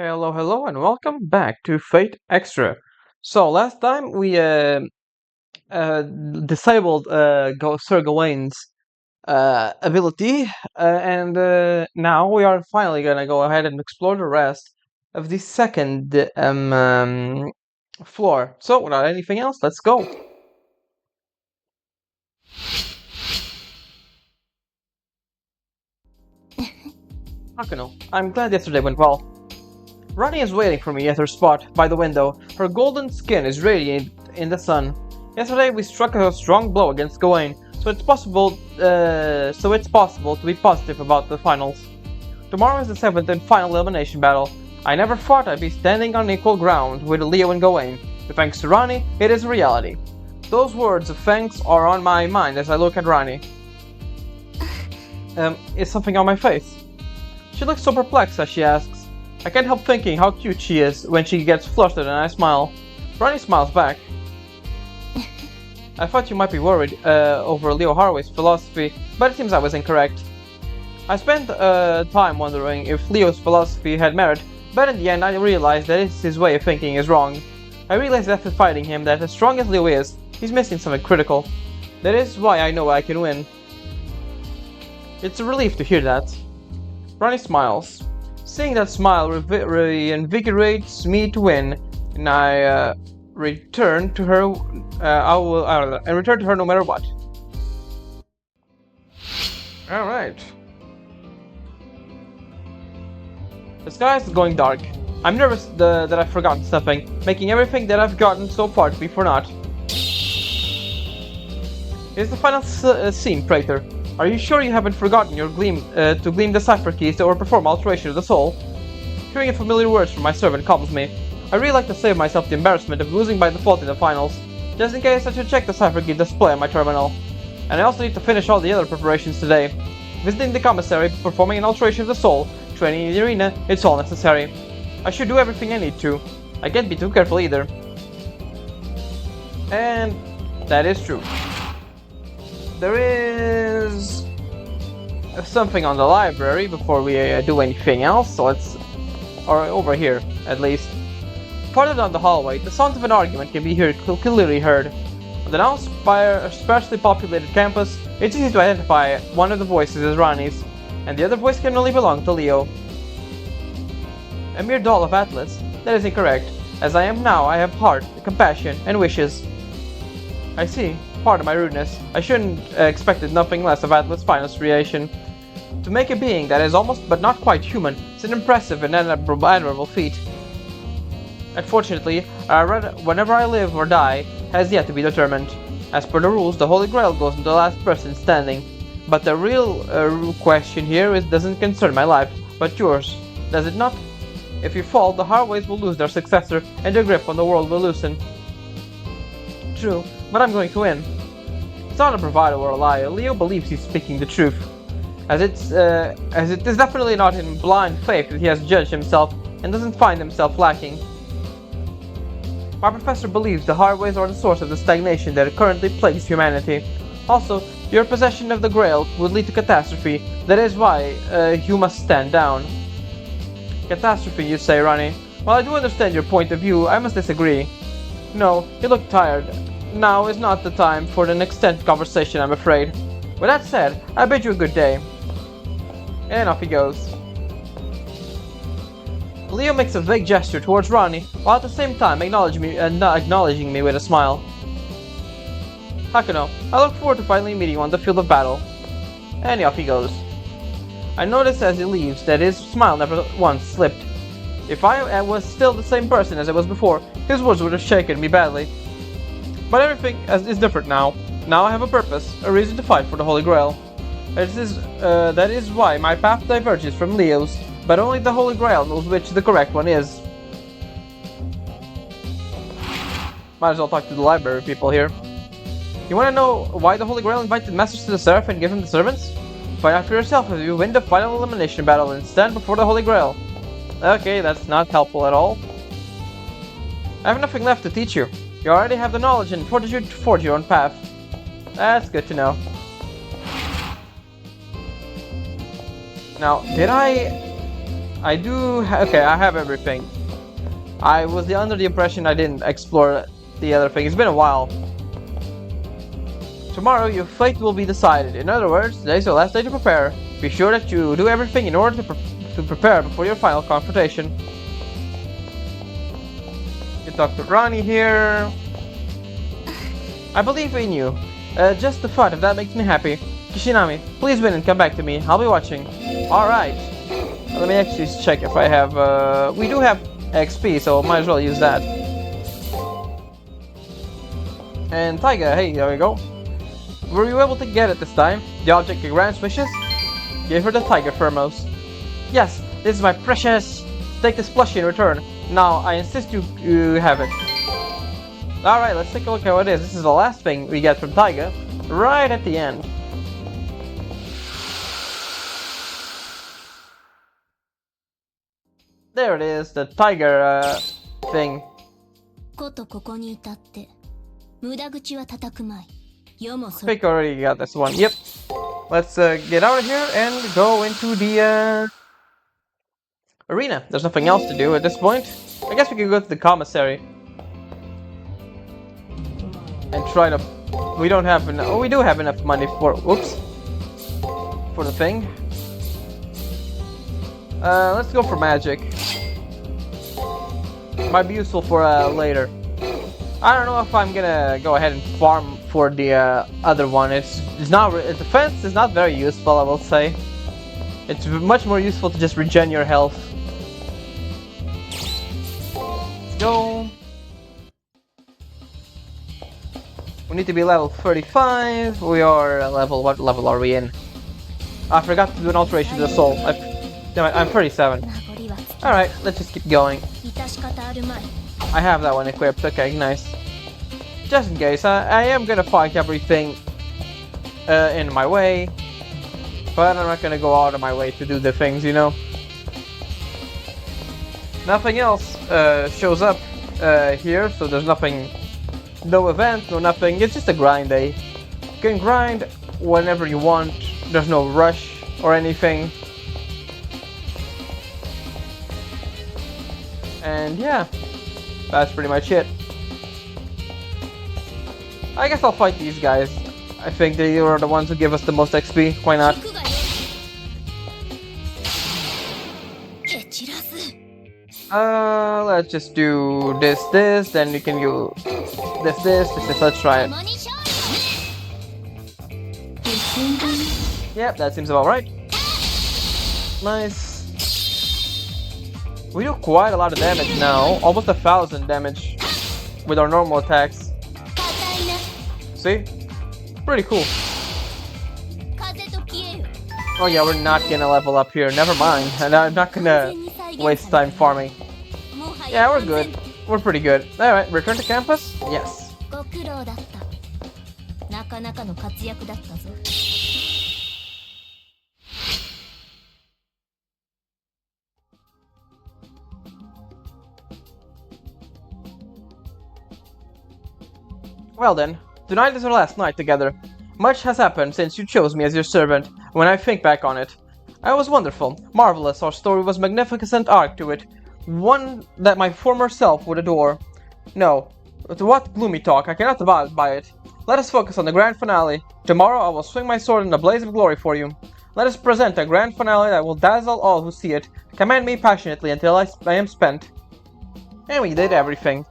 Hello, hello, and welcome back to Fate Extra. So last time we disabled Sir Gawain's ability, and now we are finally gonna go ahead and explore the rest of the second floor. So without anything else, let's go. Hakano, I'm glad yesterday went well. Ronnie is waiting for me at her spot by the window. Her golden skin is radiant in the sun. Yesterday we struck a strong blow against Gawain, so it's possible to be positive about the finals. Tomorrow is the seventh and final elimination battle. I never thought I'd be standing on equal ground with Leo and Gawain, but thanks to Ronnie, it is reality. Those words of thanks are on my mind as I look at Ronnie. Is something on my face? She looks so perplexed as she asks. I can't help thinking how cute she is when she gets flustered and I smile. Ronnie smiles back. I thought you might be worried over Leo Harvey's philosophy, but it seems I was incorrect. I spent time wondering if Leo's philosophy had merit, but in the end I realized that his way of thinking is wrong. I realized after fighting him that as strong as Leo is, he's missing something critical. That is why I know I can win. It's a relief to hear that. Ronnie smiles. Seeing that smile reinvigorates me to win, and I return to her. I return to her no matter what. All right. The sky is going dark. I'm nervous that I've forgotten something, making everything that I've gotten so far to be for naught. Here's the final scene, Praetor. Are you sure you haven't forgotten your to gleam the cipher keys or perform alteration of the soul? Hearing familiar words from my servant calms me. I really like to save myself the embarrassment of losing by default in the finals. Just in case, I should check the cipher key display on my terminal. And I also need to finish all the other preparations today. Visiting the commissary, performing an alteration of the soul, training in the arena, it's all necessary. I should do everything I need to. I can't be too careful either. And that is true. There is something on the library before we do anything else, so or over here at least. Farther down the hallway, the sound of an argument can be clearly heard. On the now sparsely populated campus, it's easy to identify one of the voices as Ronnie's, and the other voice can only belong to Leo. A mere doll of Atlas? That is incorrect. As I am now, I have heart, compassion, and wishes. I see. Pardon my rudeness. I shouldn't expected nothing less of Atlas' finest creation. To make a being that is almost but not quite human is an impressive and admirable feat. Unfortunately, whenever I live or die has yet to be determined. As per the rules, the Holy Grail goes to the last person standing. But the real question here doesn't concern my life, but yours, does it not? If you fall, the Harways will lose their successor, and their grip on the world will loosen. True, but I'm going to win. It's not a bravado or a lie. Leo believes he's speaking the truth. As it is definitely not in blind faith that he has judged himself and doesn't find himself lacking. My professor believes the Harways are the source of the stagnation that currently plagues humanity. Also, your possession of the Grail would lead to catastrophe. That is why you must stand down. Catastrophe, you say, Ronnie? While I do understand your point of view, I must disagree. No, you look tired. Now is not the time for an extended conversation, I'm afraid. With that said, I bid you a good day. And off he goes. Leo makes a vague gesture towards Ronnie, while at the same time acknowledging me with a smile. Hakano, I look forward to finally meeting you on the field of battle. And off he goes. I notice as he leaves that his smile never once slipped. If I was still the same person as I was before, his words would have shaken me badly. But everything is different now. Now I have a purpose, a reason to fight for the Holy Grail. That is why my path diverges from Leo's, but only the Holy Grail knows which the correct one is. Might as well talk to the library people here. You want to know why the Holy Grail invited message to the Seraph and give him the servants? Find out for yourself as you win the final elimination battle and stand before the Holy Grail. Okay, that's not helpful at all. I have nothing left to teach you. You already have the knowledge and fortitude to forge your own path. That's good to know. Now, did I I do. Okay, I have everything. I was under the impression I didn't explore the other thing. It's been a while. Tomorrow, your fate will be decided. In other words, today's your last day to prepare. Be sure that you do everything in order to prepare before your final confrontation. You talk to Ronnie here. I believe in you. Just the thought, if that makes me happy. Kishinami, please win and come back to me. I'll be watching. Alright. Let me actually check if I have... we do have XP, so might as well use that. And Taiga, hey, there we go. Were you able to get it this time? The object your grants wishes? Give her the Tiger Thermos. Yes, this is my precious. Take this plushie in return. Now, I insist you have it. Alright, let's take a look at what it is. This is the last thing we get from Taiga, right at the end. There it is, the tiger thing. I think I already got this one. Yep. Let's get out of here and go into the arena. There's nothing else to do at this point. I guess we could go to the commissary and try to. We don't have enough. Oh, we do have enough money for. Whoops. For the thing. Let's go for magic. Might be useful for later. I don't know if I'm gonna go ahead and farm for the other one. It's not. Defense is not very useful, I will say. It's much more useful to just regen your health. Let's go. We need to be level 35. We are level. What level are we in? I forgot to do an alteration to the soul. I'm 37. Alright, let's just keep going. I have that one equipped. Okay, nice. Just in case, I am gonna fight everything in my way, but I'm not gonna go out of my way to do the things, you know. Nothing else shows up here, so there's nothing, no event, no nothing. It's just a grind day. You can grind whenever you want. There's no rush or anything. And yeah, that's pretty much it. I guess I'll fight these guys. I think they are the ones who give us the most XP. Why not? Let's just do this, then you can do this. Let's try it. Yep, that seems about right. Nice. We do quite a lot of damage now, almost 1,000 damage with our normal attacks. See? Pretty cool. Oh yeah, we're not gonna level up here, never mind. And I'm not gonna waste time farming. Yeah, we're good. We're pretty good. Alright, return to campus? Yes. Well then, tonight is our last night together. Much has happened since you chose me as your servant. When I think back on it, I was wonderful, marvelous. Our story was a magnificent arc to it, one that my former self would adore. No, to what gloomy talk, I cannot abide by it. Let us focus on the grand finale. Tomorrow I will swing my sword in a blaze of glory for you. Let us present a grand finale that will dazzle all who see it. Command me passionately until I am spent. And we did everything.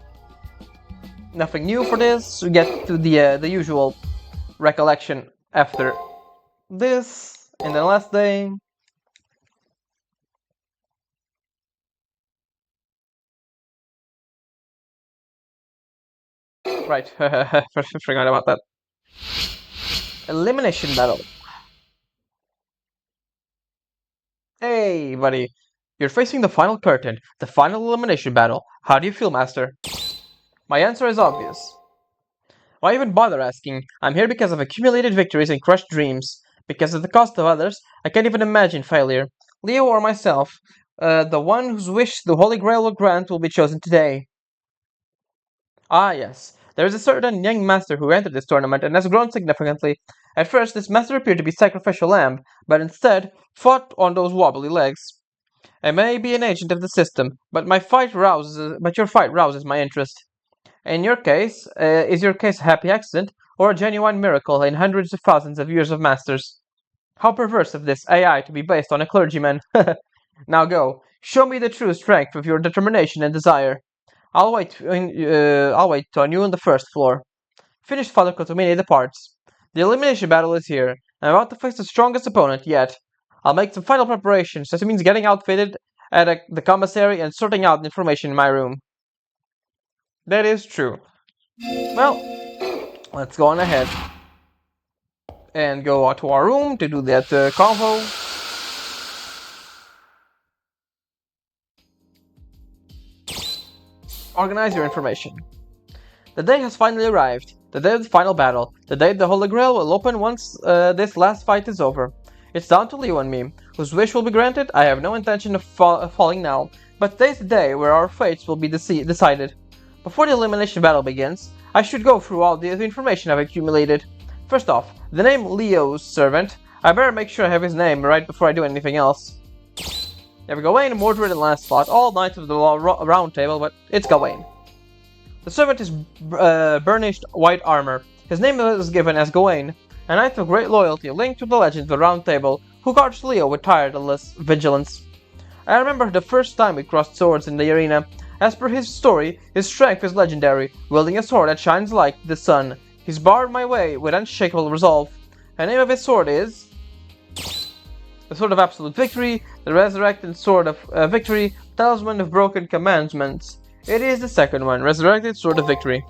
Nothing new for this. We get to the usual recollection after this, and the last day. Right, forgot about that. Elimination battle. Hey, buddy. You're facing the final curtain, the final elimination battle. How do you feel, Master? My answer is obvious. Why even bother asking? I'm here because of accumulated victories and crushed dreams. Because at the cost of others, I can't even imagine failure. Leo or myself, the one whose wish the Holy Grail will grant will be chosen today. Ah, yes. There is a certain young master who entered this tournament and has grown significantly. At first, this master appeared to be sacrificial lamb, but instead fought on those wobbly legs. I may be an agent of the system, but your fight rouses my interest. In your case, is your case a happy accident or a genuine miracle in hundreds of thousands of years of masters? How perverse of this AI to be based on a clergyman. Now go, show me the true strength of your determination and desire. I'll wait on you on the first floor. Finish Father Kotomini departs. The elimination battle is here. I'm about to face the strongest opponent yet. I'll make some final preparations. That means getting outfitted at the commissary and sorting out the information in my room. That is true. Well, let's go on ahead and go out to our room to do that convo. Organize your information. The day has finally arrived. The day of the final battle. The day the Holy Grail will open once this last fight is over. It's down to Leo and me. Whose wish will be granted? I have no intention of falling now, but today's the day where our fates will be decided. Before the elimination battle begins, I should go through all the information I've accumulated. First off, the name Leo's servant. I better make sure I have his name right before I do anything else. There we go, Gawain, Mordred, and Lancelot, all knights of the Round Table, but it's Gawain. The servant is burnished white armor. His name is given as Gawain, a knight of great loyalty linked to the legend of the Round Table, who guards Leo with tireless vigilance. I remember the first time we crossed swords in the arena. As per his story, his strength is legendary, wielding a sword that shines like the sun. He's barred my way with unshakable resolve. The name of his sword is the Sword of Absolute Victory, the Resurrected Sword of Victory, Talisman of Broken Commandments. It is the second one, Resurrected Sword of Victory.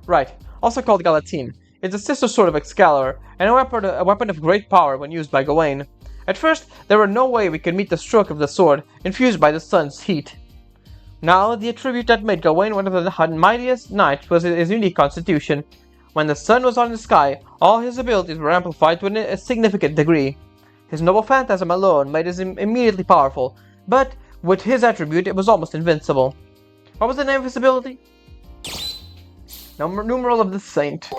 Right, also called Galatine. It's a sister sword of Excalibur, and a weapon of great power when used by Gawain. At first, there was no way we could meet the stroke of the sword, infused by the sun's heat. Now, the attribute that made Gawain one of the mightiest knights was his unique constitution. When the sun was on the sky, all his abilities were amplified to a significant degree. His noble phantasm alone made him immediately powerful, but with his attribute it was almost invincible. What was the name of his ability? Numeral of the Saint.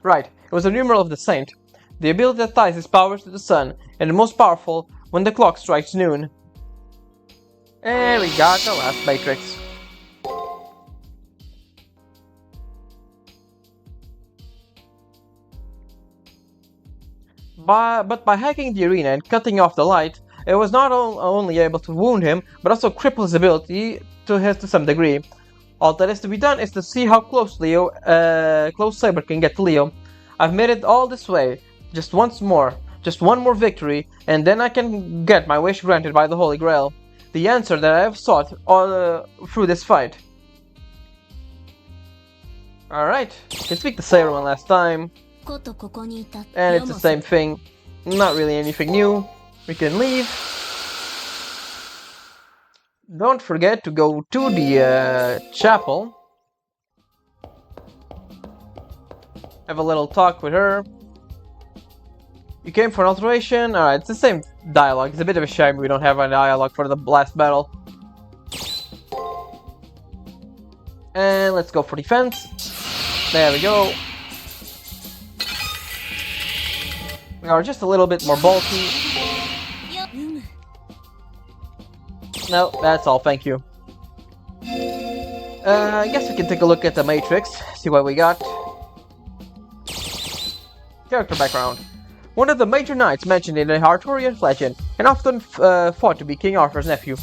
Right, it was a numeral of the Saint, the ability that ties his powers to the sun, and the most powerful when the clock strikes noon. And we got the last matrix. But by hacking the arena and cutting off the light, it was not only able to wound him, but also cripple his ability to some degree. All that is to be done is to see how close Saber can get to Leo. I've made it all this way, just one more victory, and then I can get my wish granted by the Holy Grail. The answer that I have sought through this fight. Alright, can speak to Saber one last time. And it's the same thing, not really anything new. We can leave. Don't forget to go to the chapel. Have a little talk with her. You came for an alteration? Alright, it's the same dialogue. It's a bit of a shame we don't have a dialogue for the last battle. And let's go for defense. There we go. We are just a little bit more bulky. No, that's all, thank you. I guess we can take a look at the Matrix, see what we got. Character background. One of the major knights mentioned in the Arthurian legend, and often thought to be King Arthur's nephew.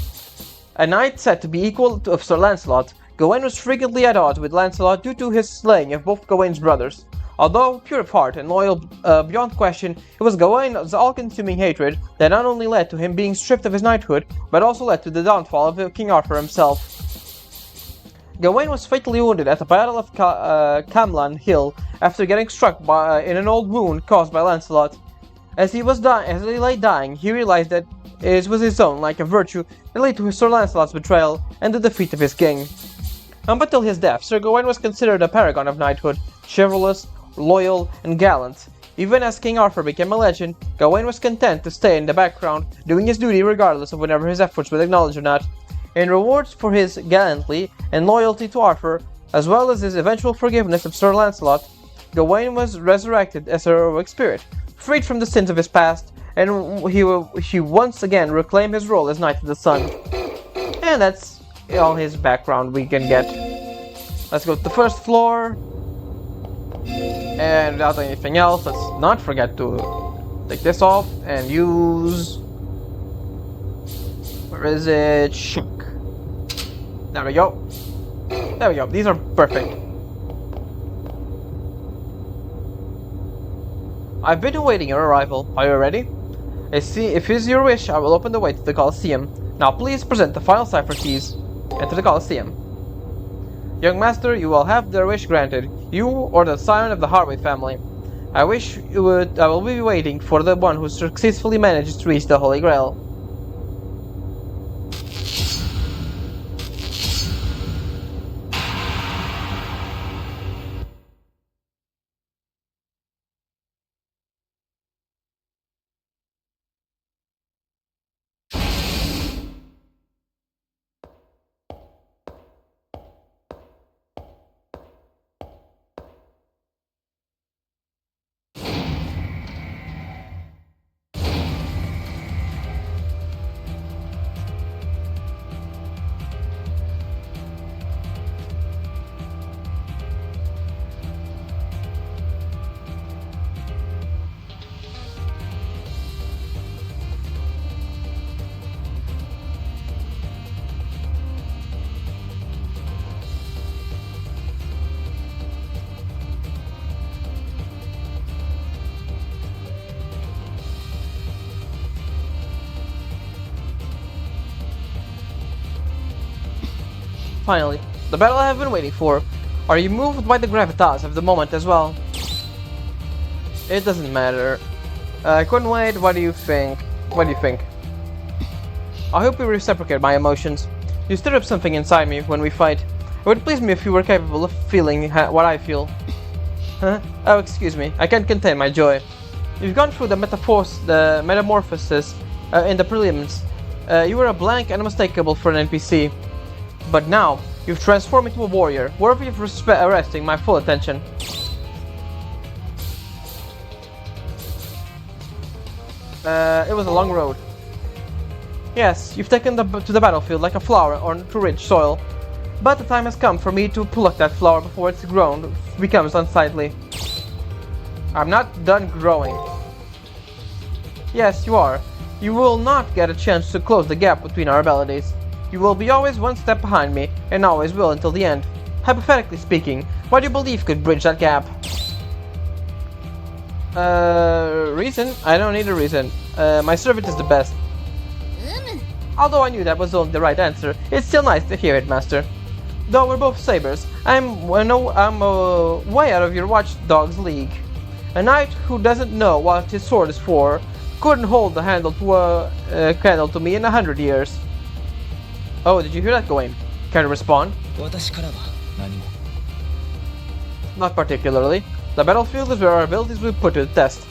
A knight said to be equal to Sir Lancelot, Gawain was frequently at odds with Lancelot due to his slaying of both Gawain's brothers. Although pure of heart and loyal beyond question, it was Gawain's all-consuming hatred that not only led to him being stripped of his knighthood, but also led to the downfall of King Arthur himself. Gawain was fatally wounded at the Battle of Camlan Hill after getting struck in an old wound caused by Lancelot. As he lay dying, he realized that it was his own lack of virtue that led to Sir Lancelot's betrayal and the defeat of his king. Up until his death, Sir Gawain was considered a paragon of knighthood, chivalrous, loyal, and gallant. Even as King Arthur became a legend, Gawain was content to stay in the background, doing his duty regardless of whether his efforts were acknowledged or not. In rewards for his gallantry and loyalty to Arthur, as well as his eventual forgiveness of Sir Lancelot, Gawain was resurrected as a heroic spirit, freed from the sins of his past, and he once again reclaim his role as Knight of the Sun. And that's all his background we can get. Let's go to the first floor. And without anything else, let's not forget to take this off and use... Where is it? Shook. There we go. There we go. These are perfect. I've been awaiting your arrival. Are you ready? If it is your wish, I will open the way to the Colosseum. Now please present the final cipher keys. Enter the Colosseum. Young master, you will have their wish granted. You or the scion of the Harvey family. I will be waiting for the one who successfully manages to reach the Holy Grail. Finally, the battle I have been waiting for. Are you moved by the gravitas of the moment as well? It doesn't matter. I couldn't wait. What do you think? What do you think? I hope you reciprocate my emotions. You stir up something inside me when we fight. It would please me if you were capable of feeling what I feel. Huh? Oh, excuse me. I can't contain my joy. You've gone through the metamorphosis in the prelims. You were a blank and unmistakable for an NPC. But now, you've transformed into a warrior, worthy of arresting my full attention. It was a long road. Yes, you've taken to the battlefield like a flower onto rich soil. But the time has come for me to pluck that flower before it's grown becomes unsightly. I'm not done growing. Yes, you are. You will not get a chance to close the gap between our abilities. You will be always one step behind me, and always will until the end. Hypothetically speaking, what do you believe could bridge that gap? Reason? I don't need a reason. My servant is the best. Although I knew that was only the right answer, it's still nice to hear it, Master. Though we're both Sabers, I'm way out of your watchdog's league. A knight who doesn't know what his sword is for couldn't hold the handle to a candle to me in 100 years. Oh, did you hear that, Gawain? Can you respond? Not particularly. The battlefield is where our abilities will be put to the test.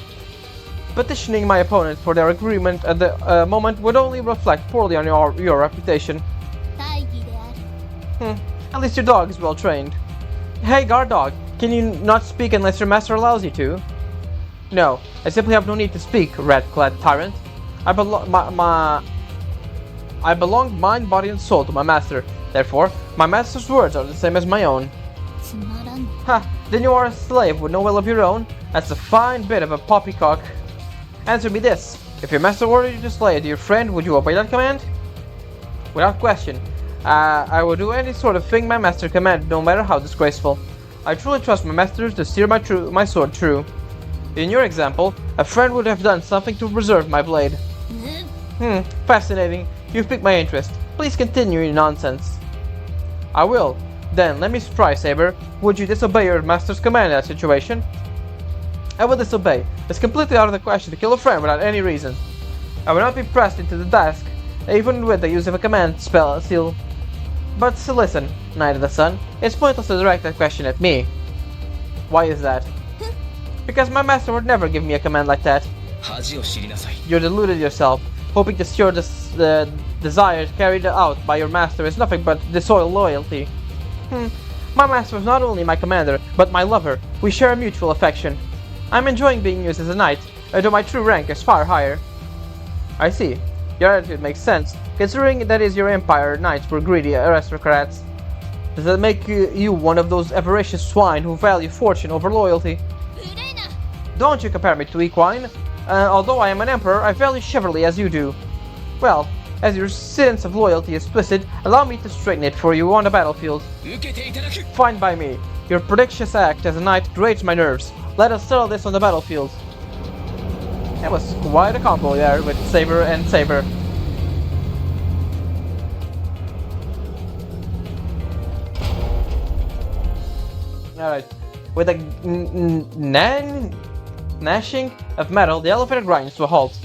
Petitioning my opponent for their agreement at the moment would only reflect poorly on your reputation. At least your dog is well trained. Hey, guard dog, can you not speak unless your master allows you to? No, I simply have no need to speak, rat-clad tyrant. I belong mind, body, and soul to my master. Therefore, my master's words are the same as my own. Ha! Then you are a slave with no will of your own? That's a fine bit of a poppycock. Answer me this. If your master ordered you to slay a dear friend, would you obey that command? Without question. I will do any sort of thing my master commanded, no matter how disgraceful. I truly trust my master to steer my sword true. In your example, a friend would have done something to preserve my blade. Fascinating. You've piqued my interest. Please continue your nonsense. I will. Then, let me try, Saber. Would you disobey your master's command in that situation? I will disobey. It's completely out of the question to kill a friend without any reason. I will not be pressed into the task, even with the use of a command spell seal. But listen, Knight of the Sun, it's pointless to direct that question at me. Why is that? Because my master would never give me a command like that. You're deluded yourself, hoping to secure the desire carried out by your master is nothing but disloyal loyalty. My master is not only my commander, but my lover. We share a mutual affection. I'm enjoying being used as a knight, though my true rank is far higher. I see. Your attitude makes sense, considering that is your empire knights were greedy aristocrats. Does that make you one of those avaricious swine who value fortune over loyalty? Don't you compare me to equine. Although I am an emperor, I value chivalry as you do. Well, as your sense of loyalty is twisted, allow me to straighten it for you on the battlefield. Fine by me. Your prodigious act as a knight grates my nerves. Let us settle this on the battlefield. That was quite a combo there with Saber and Saber. Alright, with a gnashing of metal, the elevator grinds to a halt.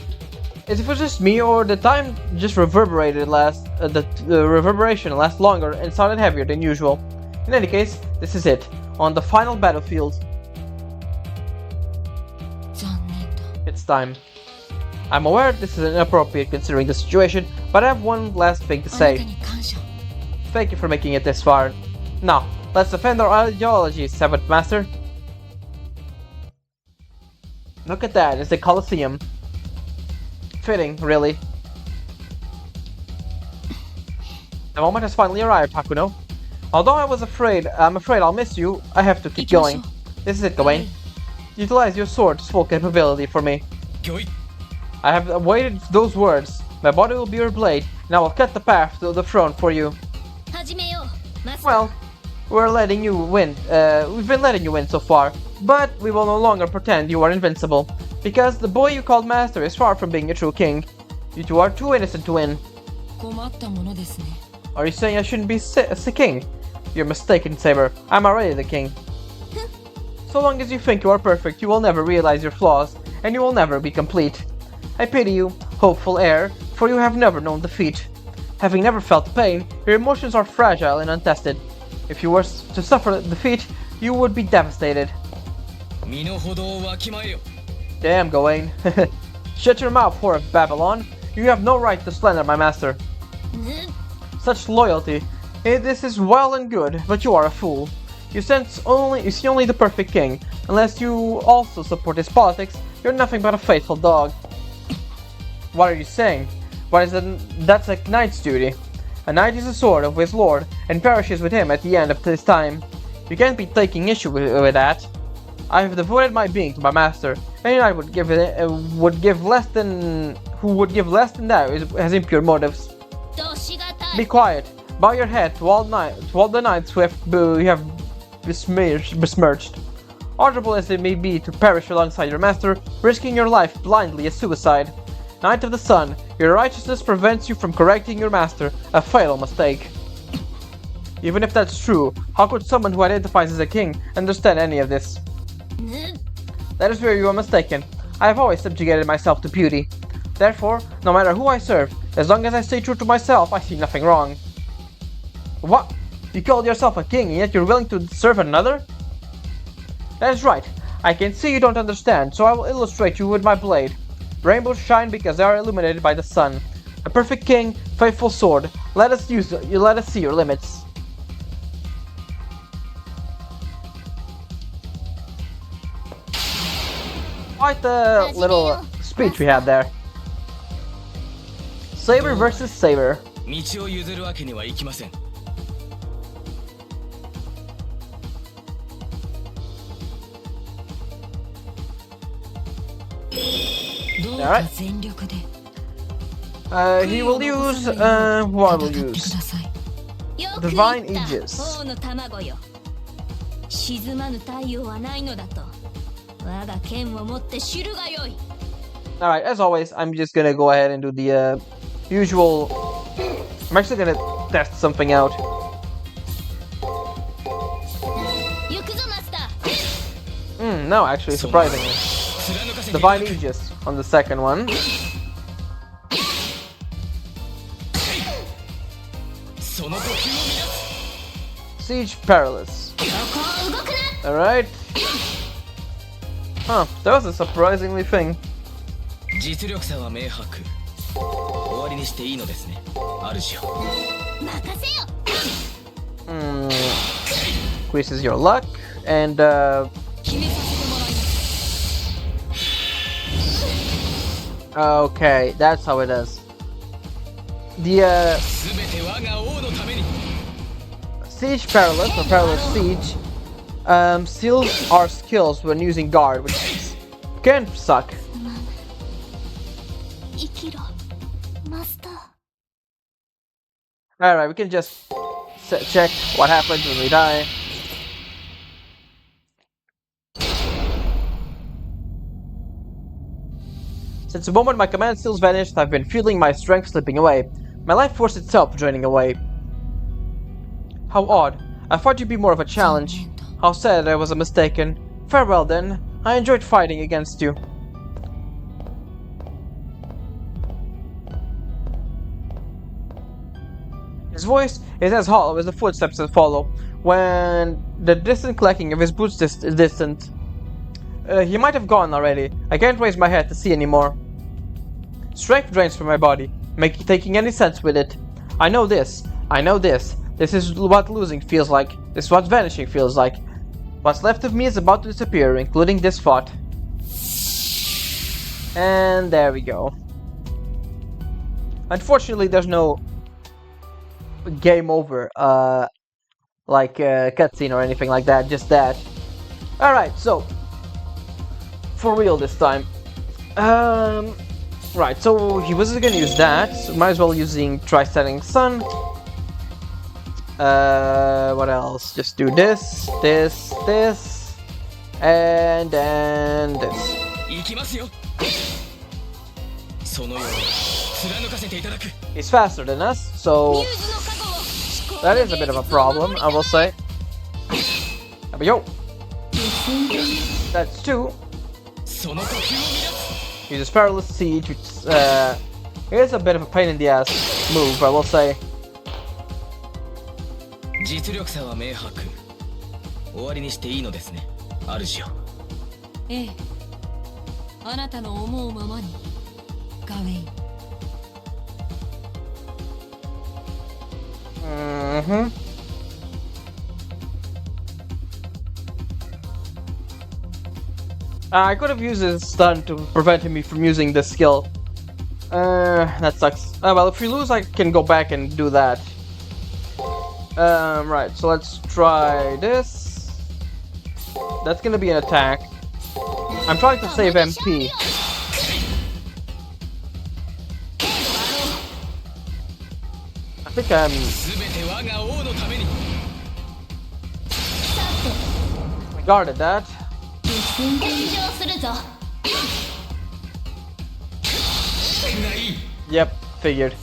Is it just me, or the time just reverberated the reverberation lasts longer and sounded heavier than usual? In any case, this is it, on the final battlefield. It's time. I'm aware this is inappropriate considering the situation, but I have one last thing to say. Thank you for making it this far. Now, let's defend our ideology, 7th Master. Look at that, it's the Colosseum. Fitting, really. The moment has finally arrived, Hakuno. Although I'm afraid I'll miss you, I have to keep going. This is it, Gawain. Utilize your sword's full capability for me. I have awaited those words. My body will be your blade, and I will cut the path to the throne for you. Well, we're letting you win. We've been letting you win so far, but we will no longer pretend you are invincible, because the boy you called Master is far from being a true king. You two are too innocent to win. Are you saying I shouldn't be a king? You're mistaken, Saber. I'm already the king. So long as you think you are perfect, you will never realize your flaws, and you will never be complete. I pity you, hopeful heir, for you have never known defeat. Having never felt pain, your emotions are fragile and untested. If you were to suffer defeat, you would be devastated. Damn, Gawain. Shut your mouth, whore of Babylon. You have no right to slander my master. Such loyalty. This is well and good, but you are a fool. You see only the perfect king. Unless you also support his politics, you're nothing but a faithful dog. What are you saying? That's a knight's duty. A knight is the sword of his lord, and perishes with him at the end of his time. You can't be taking issue with that. I have devoted my being to my master. Any knight who would give less than that has impure motives. Be quiet. Bow your head to all the knights who have besmirched. Honorable as it may be to perish alongside your master, risking your life blindly is suicide. Knight of the Sun, your righteousness prevents you from correcting your master, a fatal mistake. Even if that's true, how could someone who identifies as a king understand any of this? That is where you are mistaken. I have always subjugated myself to beauty. Therefore, no matter who I serve, as long as I stay true to myself, I see nothing wrong. What? You called yourself a king, and yet you're willing to serve another? That is right. I can see you don't understand, so I will illustrate you with my blade. Rainbows shine because they are illuminated by the sun. A perfect king, faithful sword. Let us see your limits. Quite a little speech we had there. Saber versus Saber. Alright. He will use, what will use? Divine Aegis. Alright, as always, I'm just gonna go ahead and do the usual. I'm actually gonna test something out. No, actually, surprisingly. Divine Aegis on the second one. Siege Perilous. Alright. Huh, that was a surprisingly thing. Increases your luck and Okay, that's how it is. The Siege Perilous or Perilous Siege seals our skills when using guard, which can suck. Alright, we can just check what happens when we die. Since the moment my command skills vanished, I've been feeling my strength slipping away. My life force itself draining away. How odd. I thought you'd be more of a challenge. How sad I was mistaken. Farewell then. I enjoyed fighting against you. His voice is as hollow as the footsteps that follow, when the distant clacking of his boots is distant. He might have gone already. I can't raise my head to see anymore. Strength drains from my body, taking any sense with it. I know this. This is what losing feels like. This is what vanishing feels like. What's left of me is about to disappear, including this thought. And there we go. Unfortunately, there's no game over, like cutscene or anything like that, just that. Alright, so for real this time. Right, so he wasn't gonna use that, so might as well using Tri-Setting Sun. What else? Just do this, and then this. He's faster than us, so that is a bit of a problem, I will say. There we go. That's 2. Uses Perilous Siege, which is a bit of a pain in the ass move, I will say. I could have used his stun to prevent me from using this skill. That sucks. Well, if we lose, I can go back and do that. Right, so let's try this. That's gonna be an attack. I'm trying to save MP. I think I'm... guarded that. Yep, figured.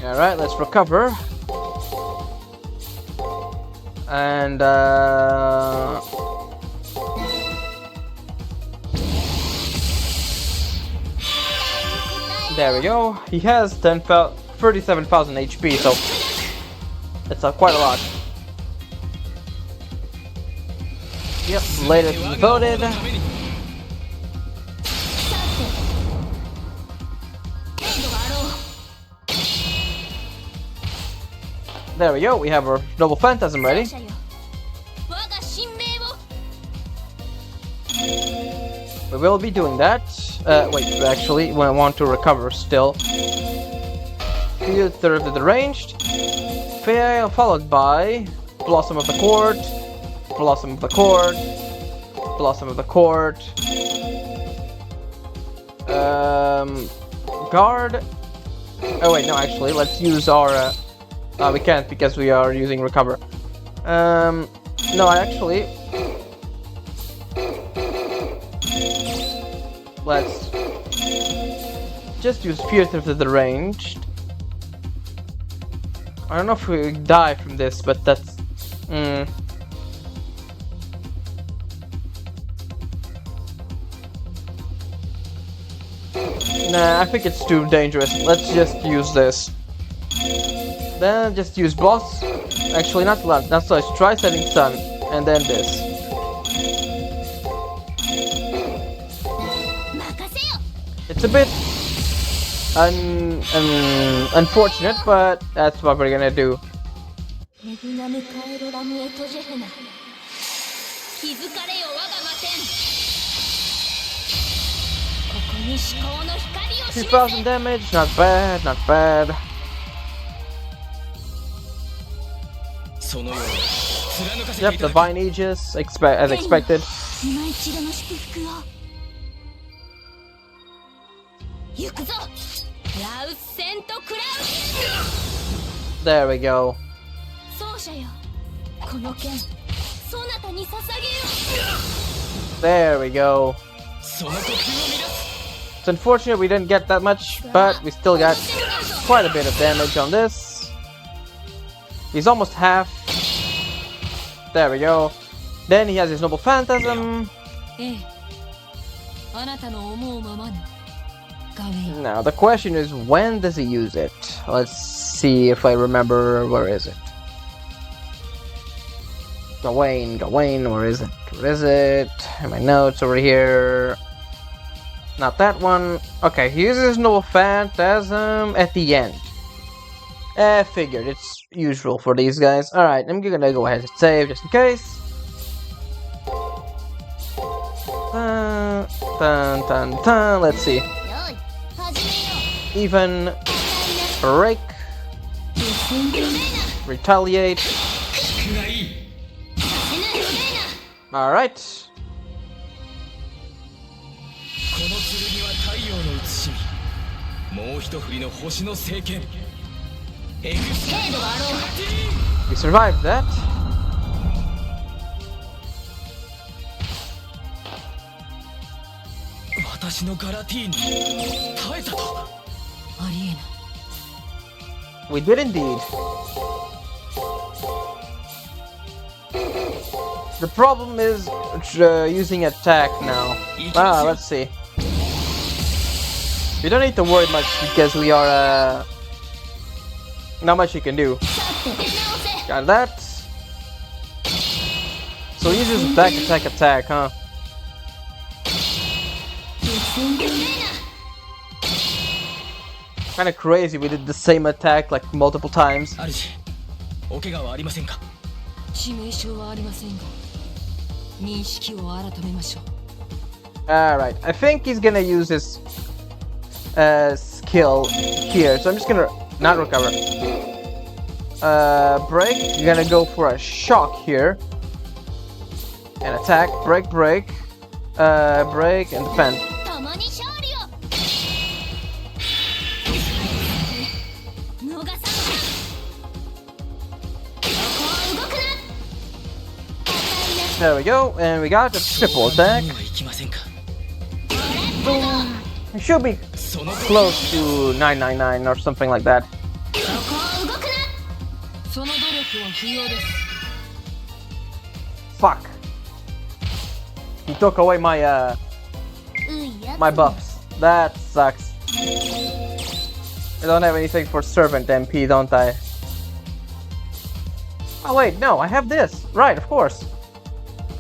Alright, let's recover. And there we go. He has 37,000 HP, so it's quite a lot. Yep, latest voted. There we go, we have our Noble Phantasm ready. We will be doing that. Wait, actually, I want to recover still. Field third of the ranged. Fail, followed by Blossom of the Court, Blossom of the Court, Blossom of the Court. Guard. Oh wait, no, actually, let's use our. We can't because we are using recover. No, actually. Let's just use Fear of the ranged. I don't know if we die from this, but that's... Nah, I think it's too dangerous. Let's just use this. Then just use boss. Actually, not lunch. That's so. Try setting sun, and then this. It's a bit Unfortunate, but that's what we're gonna do. $2,000 damage, not bad, not bad. Yep, Divine Aegis, as expected. There we go. There we go. It's unfortunate we didn't get that much, but we still got quite a bit of damage on this. He's almost half. There we go. Then he has his Noble Phantasm. Now the question is, when does he use it? Let's see if I remember. Where is it? Gawain, where is it? Where is it? In my notes over here. Not that one. Okay, he uses his Noble Phantasm at the end. Figured. It's usual for these guys. Alright, I'm gonna go ahead and save just in case. Let's see. Even. Break. Retaliate. Alright. We survived that. We did indeed. The problem is using attack now. Let's see. We don't need to worry much because we are not much you can do. Got that. So he uses attack, huh? Kinda crazy, we did the same attack like multiple times. Alright, I think he's gonna use his skill here, so I'm just gonna not recover. Break, you're gonna go for a shock here. And attack, break, break and defend. There we go, and we got a triple attack. We should be close to 999 or something like that. Fuck. He took away my my buffs. That sucks. I don't have anything for Servant MP, don't I? Oh wait, no, I have this. Right, of course.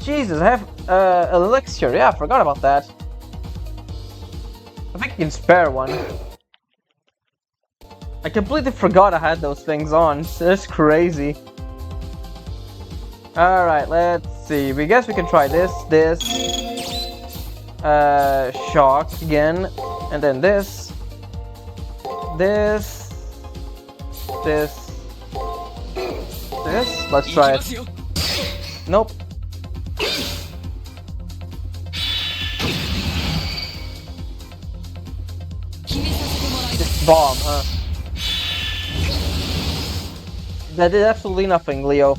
Jesus, I have an elixir. Yeah, I forgot about that. I think I can spare one. I completely forgot I had those things on. That's crazy. Alright, let's see. We guess we can try this, shock again, and then this. Let's try it. Nope. This bomb, huh? That did absolutely nothing, Leo.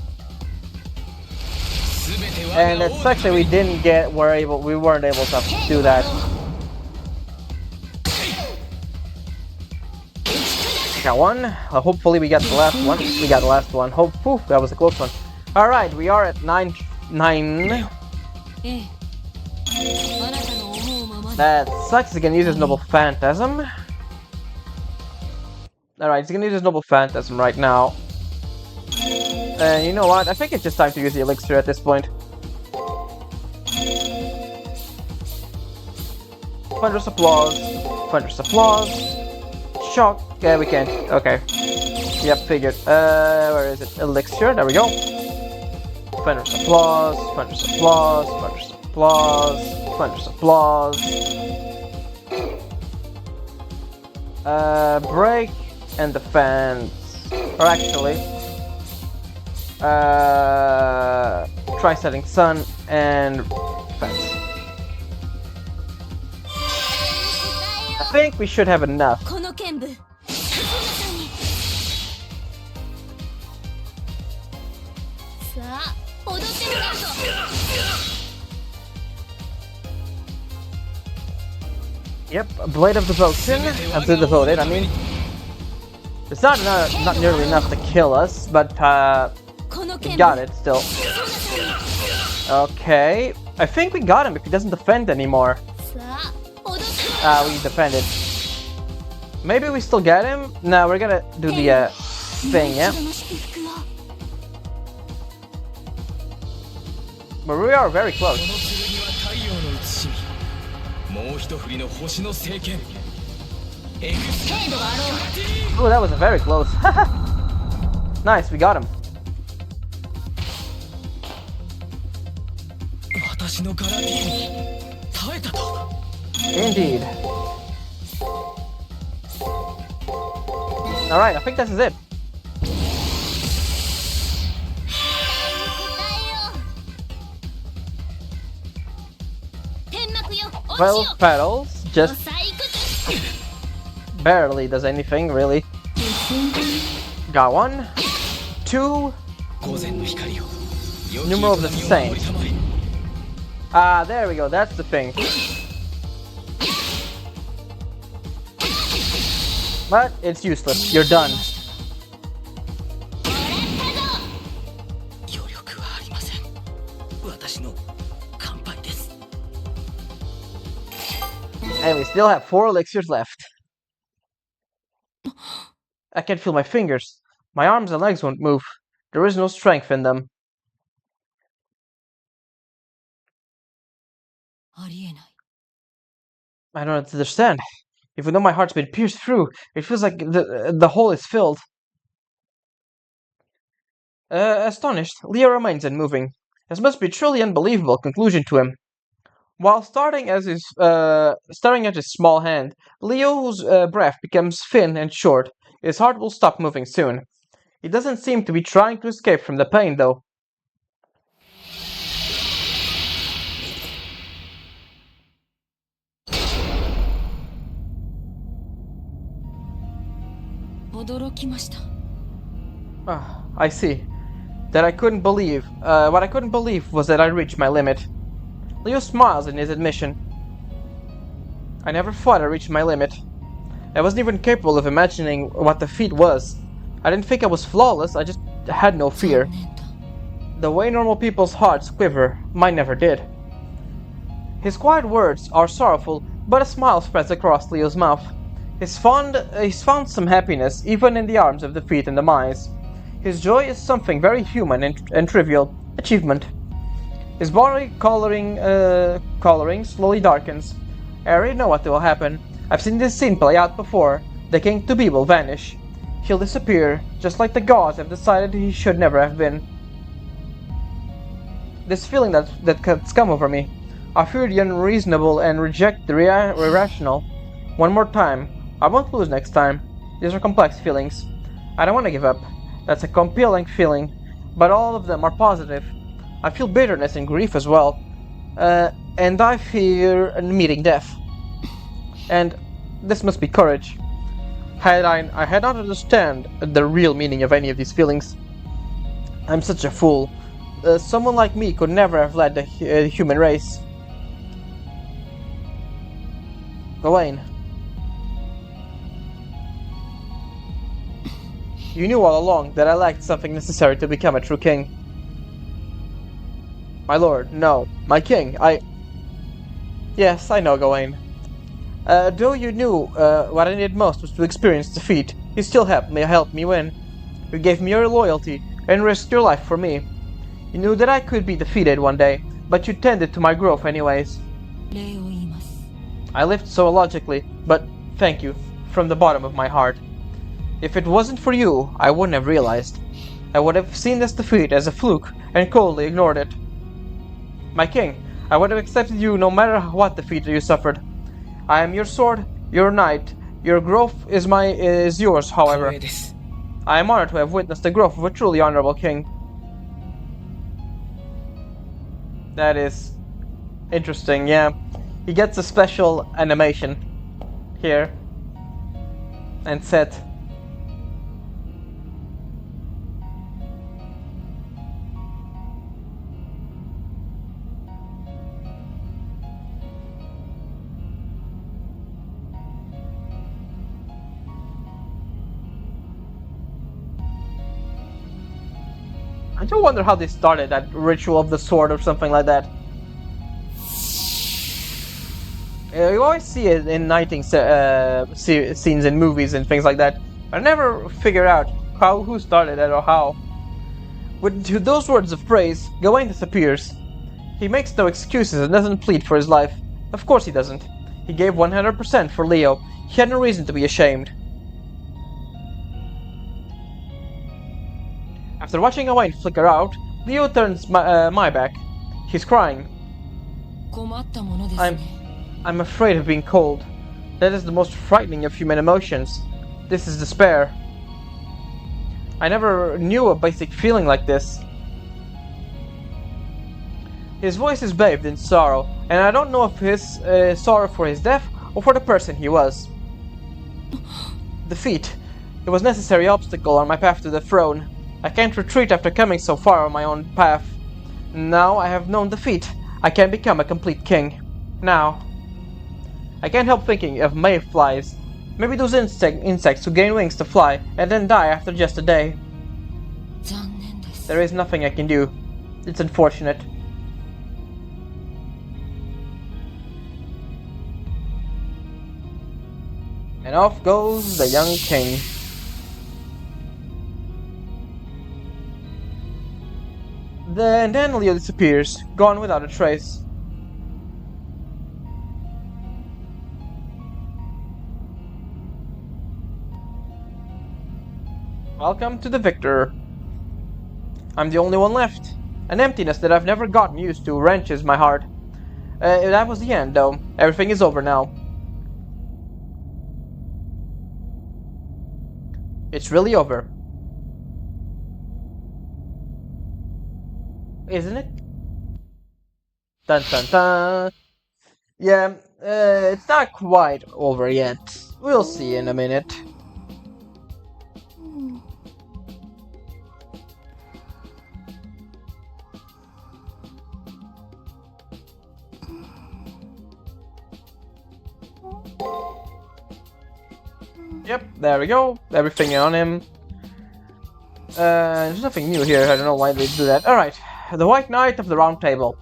And it sucks that we didn't get, we weren't able to do that. Got one. Hopefully we got the last one. We got the last one. Poof, that was a close one. Alright, we are at 9. That sucks. He's gonna use his Noble Phantasm. Alright, he's gonna use his Noble Phantasm right now. And you know what? I think it's just time to use the elixir at this point. Thunderous applause. Thunderous applause. shock. Yeah, we can't. Okay. Yep, figured. Where is it? Elixir. There we go. Thunderous applause. Thunderous applause. Thunderous applause. Thunderous applause. Break and defense. Or actually, try setting sun and defense. I think we should have enough. Yep, Blade of Devotion. Devoted, I mean. It's not nearly enough to kill us, but we got it still. Okay, I think we got him if he doesn't defend anymore. We defended. Maybe we still get him? No, we're gonna do the thing, yeah? But we are very close. Oh, that was very close. Nice, we got him. Indeed. Alright, I think this is it. 12 petals, just barely does anything, really. Got 1, 2, Numeral of the Saint. Ah, there we go, that's the thing. But it's useless, you're done. And we still have 4 elixirs left. I can't feel my fingers. My arms and legs won't move. There is no strength in them. I don't understand. Even though my heart's been pierced through, it feels like the hole is filled. Astonished, Leo remains unmoving. This must be a truly unbelievable conclusion to him. While staring at his small hand, Leo's breath becomes thin and short. His heart will stop moving soon. He doesn't seem to be trying to escape from the pain, though. Ah, I see. That I couldn't believe. What I couldn't believe was that I reached my limit. Leo smiles in his admission. I never thought I reached my limit. I wasn't even capable of imagining what the feat was. I didn't think I was flawless, I just had no fear. The way normal people's hearts quiver, mine never did. His quiet words are sorrowful, but a smile spreads across Leo's mouth. He's found some happiness even in the arms of defeat and demise. His joy is something very human and trivial. Achievement. His body coloring slowly darkens. I already know what will happen. I've seen this scene play out before. The king to be will vanish. He'll disappear, just like the gods have decided he should never have been. This feeling that's come over me. I fear the unreasonable and reject the irrational. One more time. I won't lose next time. These are complex feelings. I don't want to give up. That's a compelling feeling, but all of them are positive. I feel bitterness and grief as well, and I fear meeting death. And this must be courage. I had not understand the real meaning of any of these feelings. I'm such a fool. Someone like me could never have led the human race. Gawain. You knew all along that I lacked something necessary to become a true king. My lord, no. My king, Yes, I know, Gawain. Though you knew what I needed most was to experience defeat, you still helped me win. You gave me your loyalty and risked your life for me. You knew that I could be defeated one day, but you tended to my growth anyways. I lived so illogically, but thank you from the bottom of my heart. If it wasn't for you, I wouldn't have realized. I would have seen this defeat as a fluke and coldly ignored it. My king, I would have accepted you no matter what defeat you suffered. I am your sword, your knight. Your growth is yours, however. I am honored to have witnessed the growth of a truly honorable king. That is interesting, yeah. He gets a special animation here and set. I do wonder how they started that ritual of the sword or something like that. You always see it in knighting scenes in movies and things like that. I never figure out who started it or how. With those words of praise, Gawain disappears. He makes no excuses and doesn't plead for his life. Of course he doesn't. He gave 100% for Leo. He had no reason to be ashamed. After watching Gawain flicker out, Leo turns my back. He's crying. I'm afraid of being cold. That is the most frightening of human emotions. This is despair. I never knew a basic feeling like this. His voice is bathed in sorrow, and I don't know if his sorrow for his death or for the person he was. Defeat. It was a necessary obstacle on my path to the throne. I can't retreat after coming so far on my own path. Now I have known defeat. I can become a complete king. Now. I can't help thinking of mayflies. Maybe those insects who gain wings to fly and then die after just a day. There is nothing I can do. It's unfortunate. And off goes the young king. Then Leo disappears, gone without a trace. Welcome to the victor. I'm the only one left. An emptiness that I've never gotten used to wrenches my heart. That was the end, though. Everything is over now. It's really over. Isn't it? Dun dun dun. Yeah, it's not quite over yet. We'll see in a minute. Yep, there we go. Everything on him. There's nothing new here. I don't know why they do that. Alright, the White Knight of the Round Table.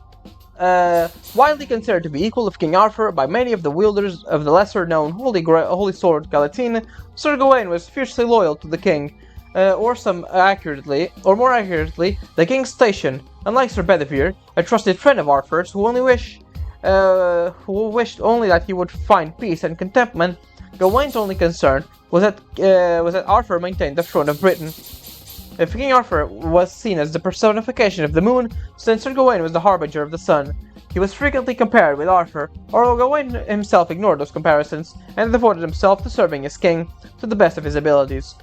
Widely considered to be equal of King Arthur by many of the wielders of the lesser-known Holy Sword Galatine, Sir Gawain was fiercely loyal to the king, or more accurately, the king's station. Unlike Sir Bedivere, a trusted friend of Arthur's who wished only that he would find peace and contentment, Gawain's only concern was that Arthur maintained the throne of Britain. If King Arthur was seen as the personification of the moon, then Sir Gawain was the harbinger of the sun. He was frequently compared with Arthur, although Gawain himself ignored those comparisons and devoted himself to serving his king to the best of his abilities.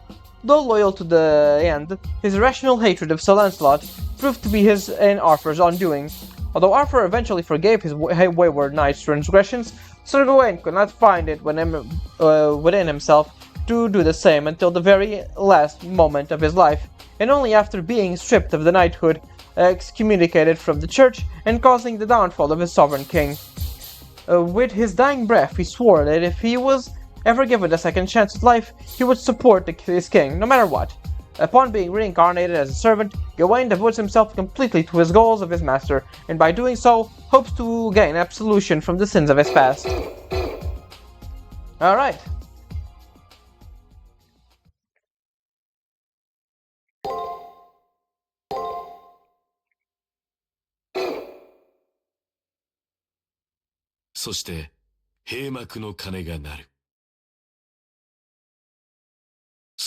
Though loyal to the end, his irrational hatred of Sir Lancelot proved to be his and Arthur's undoing. Although Arthur eventually forgave his wayward knight's transgressions, Sir Gawain could not find it within himself to do the same until the very last moment of his life, and only after being stripped of the knighthood, excommunicated from the church, and causing the downfall of his sovereign king. With his dying breath, he swore that if he was ever given a second chance at life, he would support his king, no matter what. Upon being reincarnated as a servant, Gawain devotes himself completely to his goals of his master, and by doing so, hopes to gain absolution from the sins of his past. Alright.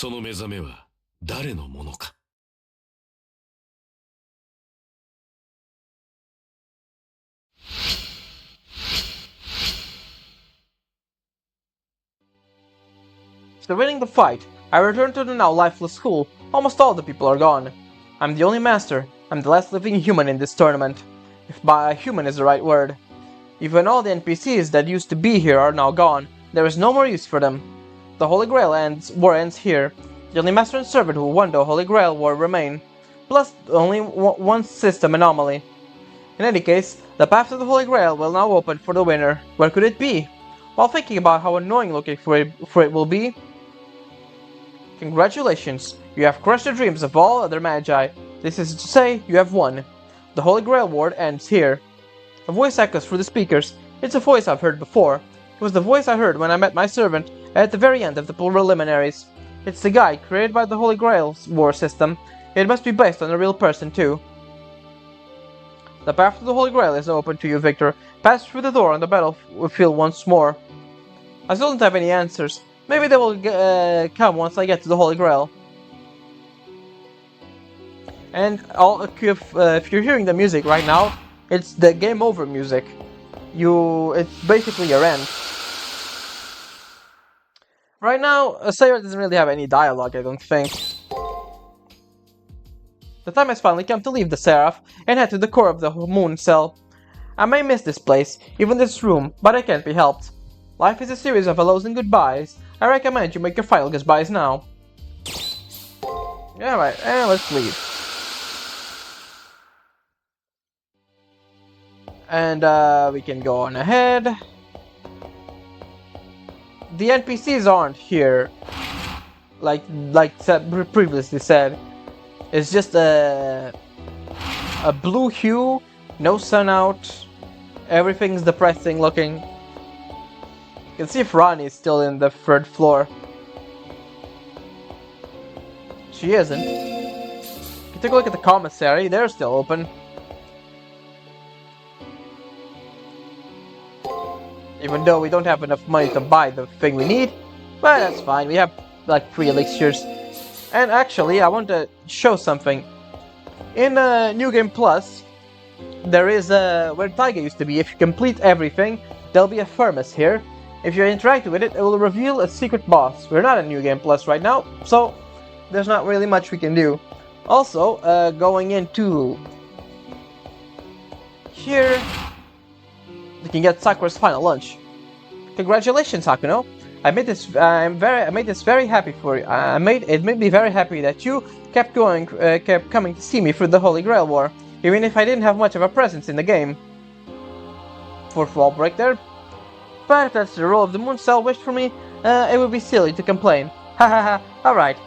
その目覚めは誰のものか。After winning the fight, I return to the now lifeless school. Almost all the people are gone. I'm the only master. I'm the last living human in this tournament. If by human is the right word. Even all the NPCs that used to be here are now gone. There is no more use for them. The Holy Grail war ends here. The only master and servant who won the Holy Grail war remain. Plus only one system anomaly. In any case, the path to the Holy Grail will now open for the winner. Where could it be? While thinking about how annoying looking for it will be, congratulations, you have crushed the dreams of all other magi. This is to say, you have won. The Holy Grail War ends here. A voice echoes through the speakers. It's a voice I've heard before. It was the voice I heard when I met my servant at the very end of the preliminaries. It's the guide created by the Holy Grail War system. It must be based on a real person too. The path to the Holy Grail is open to you, Victor. Pass through the door on the battlefield once more. I still don't have any answers. Maybe they will come once I get to the Holy Grail. And if you're hearing the music right now, it's the game over music. It's basically your end. Right now, Saber doesn't really have any dialogue, I don't think. The time has finally come to leave the Seraph and head to the core of the moon cell. I may miss this place, even this room, but it can't be helped. Life is a series of hellos and goodbyes. I recommend you make your final goodbyes now. Alright, and let's leave. And we can go on ahead. The NPCs aren't here, like previously said. It's just a blue hue, no sun out. Everything's depressing looking. You can see if Ronnie is still in the third floor. She isn't. You can take a look at the commissary. They're still open. Even though we don't have enough money to buy the thing we need. But that's fine, we have like 3 elixirs. And actually, I want to show something. In New Game Plus, there is where Taiga used to be. If you complete everything, there'll be a furnace here. If you interact with it, it will reveal a secret boss. We're not in New Game Plus right now, so there's not really much we can do. Also, going into here, you can get Sakura's final lunch. Congratulations, Hakuno! I made this very happy for you. It made me very happy that you kept coming to see me through the Holy Grail War, even if I didn't have much of a presence in the game. Fourth wall break there. But if that's the role of the moon cell wished for me, it would be silly to complain. Hahaha. Alright.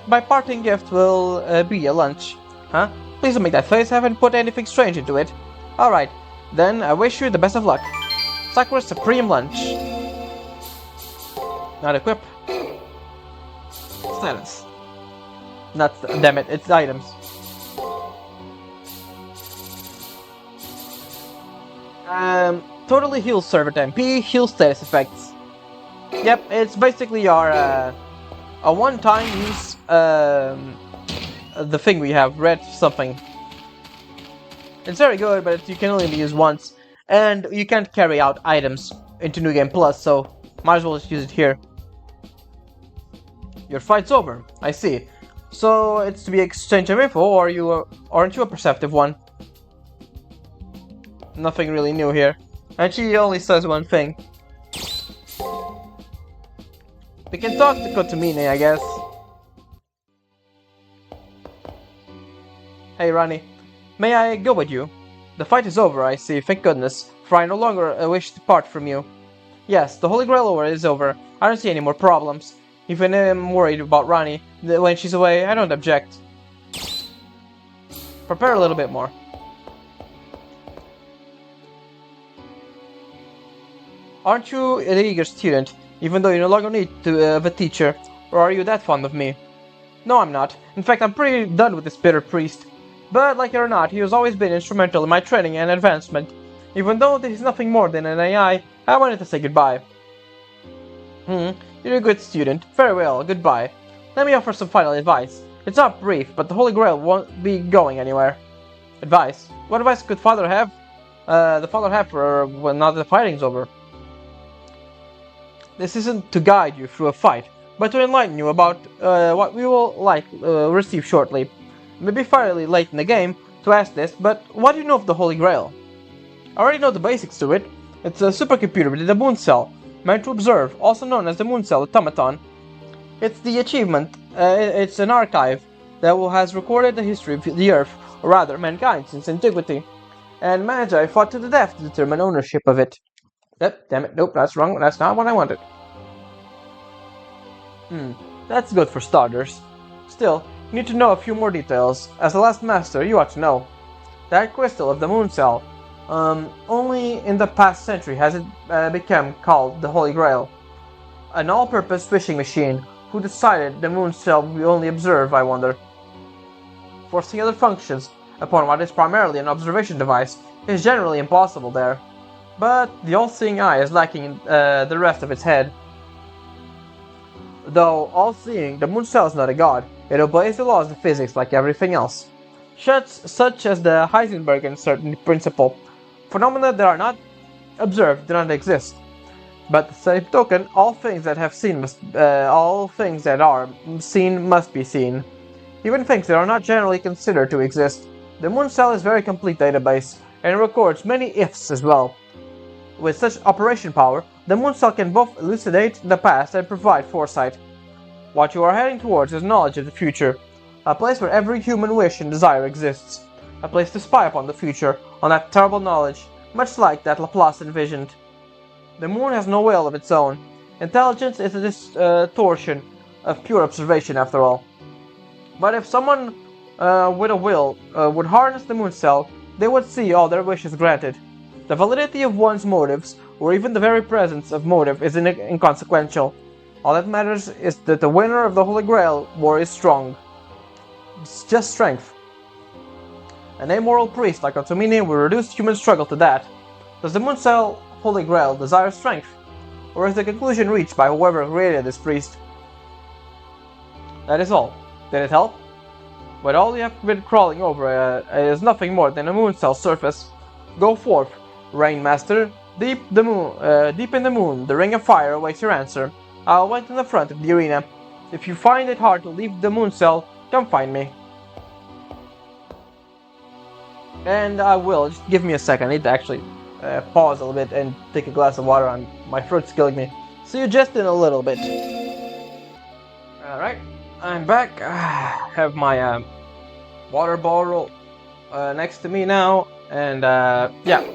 My parting gift will be a lunch. Huh? Please don't make that face. I haven't put anything strange into it. Alright. Then I wish you the best of luck. Sakura's Supreme Lunch. Not equip. Status. Not, damn it, it's items. Totally heals servant MP, heal status effects. Yep, it's basically our a one-time use the thing we have, red something. It's very good, but you can only be used once, and you can't carry out items into New Game Plus, so might as well just use it here. Your fight's over, I see. So it's to be exchange of info, or aren't you a perceptive one? Nothing really new here. And she only says one thing. We can talk to Kotomine, I guess. Hey Rani, may I go with you? The fight is over, I see, thank goodness, for I no longer wish to part from you. Yes, the Holy Grail War is over. I don't see any more problems. Even I'm worried about Rani. When she's away, I don't object. Prepare a little bit more. Aren't you an eager student, even though you no longer need to have a teacher? Or are you that fond of me? No, I'm not. In fact, I'm pretty done with this bitter priest. But like it or not, he has always been instrumental in my training and advancement. Even though this is nothing more than an AI, I wanted to say goodbye. You're a good student. Very well, goodbye. Let me offer some final advice. It's not brief, but the Holy Grail won't be going anywhere. Advice? What advice could Father have? The Father have for when now the fighting's over? This isn't to guide you through a fight, but to enlighten you about what we will receive shortly. It may be fairly late in the game to ask this, but what do you know of the Holy Grail? I already know the basics to it. It's a supercomputer within the Moon Cell, meant to observe, also known as the Moon Cell Automaton. It's the achievement, it's an archive that has recorded the history of the Earth, or rather mankind, since antiquity. And Magi fought to the death to determine ownership of it. Yep, damn it, nope, that's wrong, that's not what I wanted. That's good for starters. Still, you need to know a few more details. As the last master, you ought to know. That crystal of the Moon Cell, only in the past century has it become called the Holy Grail. An all-purpose fishing machine. Who decided the Moon Cell we only observe, I wonder? Forcing other functions upon what is primarily an observation device is generally impossible there. But the all-seeing eye is lacking the rest of its head. Though all-seeing, the Moon Cell is not a god. It obeys the laws of physics like everything else. Such as the Heisenberg uncertainty principle. Phenomena that are not observed do not exist. But the same token, all things that are seen must be seen. Even things that are not generally considered to exist. The Moon Cell is a very complete database, and records many ifs as well. With such operation power, the Moon Cell can both elucidate the past and provide foresight. What you are heading towards is knowledge of the future, a place where every human wish and desire exists, a place to spy upon the future, on that terrible knowledge, much like that Laplace envisioned. The Moon has no will of its own. Intelligence is a distortion of pure observation after all. But if someone with a will would harness the Moon Cell, they would see all their wishes granted. The validity of one's motives, or even the very presence of motive, is inconsequential. All that matters is that the winner of the Holy Grail war is strong. It's just strength. An amoral priest like Otomine will reduce human struggle to that. Does the Moon Cell Holy Grail desire strength? Or is the conclusion reached by whoever created this priest? That is all. Did it help? But all you have been crawling over is nothing more than a Moon Cell surface. Go forth, Rain Master. Deep in the moon, the ring of fire awaits your answer. I'll wait in the front of the arena. If you find it hard to leave the Moon Cell, come find me. And I will. Just give me a second. I need to actually pause a little bit and take a glass of water. My throat's killing me. See you just in a little bit. Alright, I'm back. I have my water bottle next to me now. And yeah,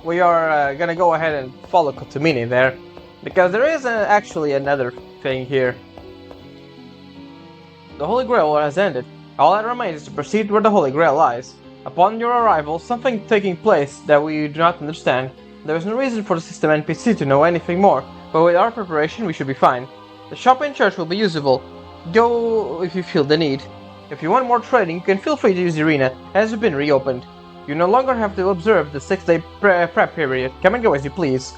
we are gonna go ahead and follow Kotomini there. Because there is actually another thing here. The Holy Grail has ended. All that remains is to proceed where the Holy Grail lies. Upon your arrival, something taking place that we do not understand. There is no reason for the system NPC to know anything more, but with our preparation we should be fine. The shop and church will be usable. Go if you feel the need. If you want more trading, you can feel free to use the arena, as it's been reopened. You no longer have to observe the 6-day prep period. Come and go as you please.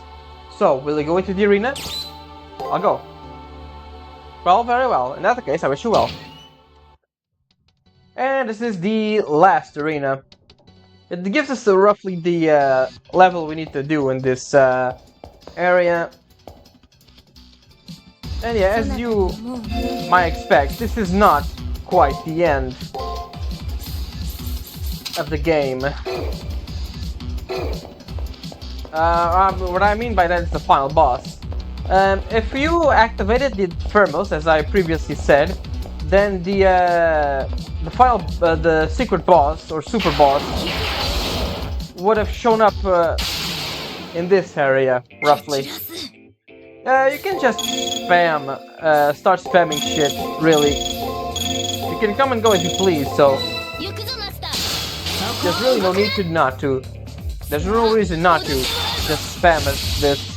So, will you go into the arena? I'll go. Well, very well. In that case, I wish you well. And this is the last arena. It gives us roughly the level we need to do in this area. And yeah, as you might expect, this is not quite the end of the game. What I mean by that is the final boss. If you activated the Thermos, as I previously said, then the secret boss or super boss would have shown up in this area, roughly. You can just start spamming shit, really. You can come and go as you please, so there's really no need to not to. There's no reason not to just spam this.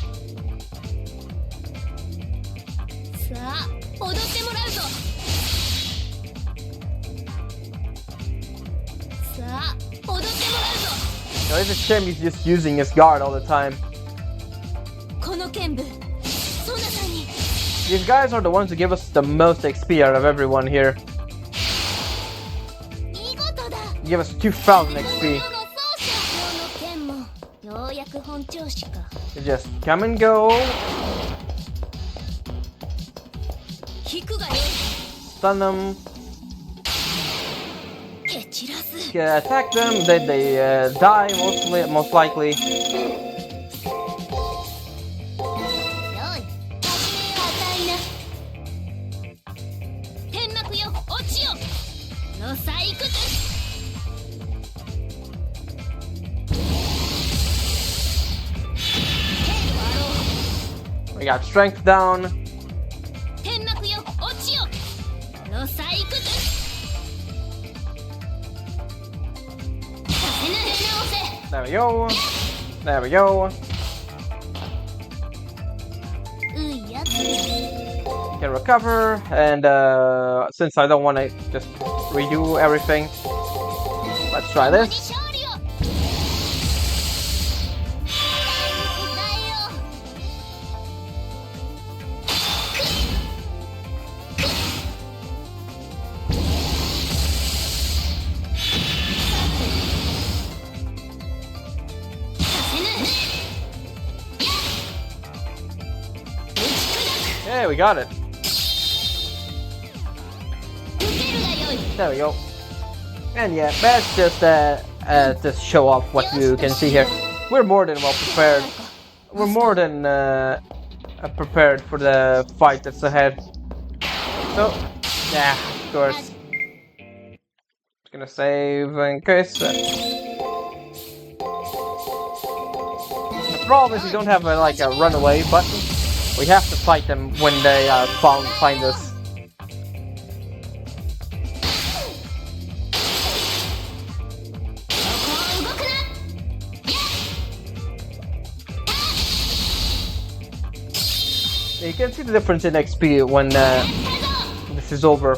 No, it's a shame he's just using his guard all the time. These guys are the ones who give us the most XP out of everyone here. Give us 2000 XP. They just come and go. Stun them. Attack them. They die most likely. We got strength down. There we go. There we go. Can recover, and since I don't want to just redo everything, let's try this. Yeah, we got it. There we go. And yeah, that's just show off what you can see here. We're more than well prepared. We're more than prepared for the fight that's ahead. So, yeah, of course. Just gonna save in case. The problem is we don't have like a runaway button. We have to fight them when they find us. You can see the difference in XP when this is over.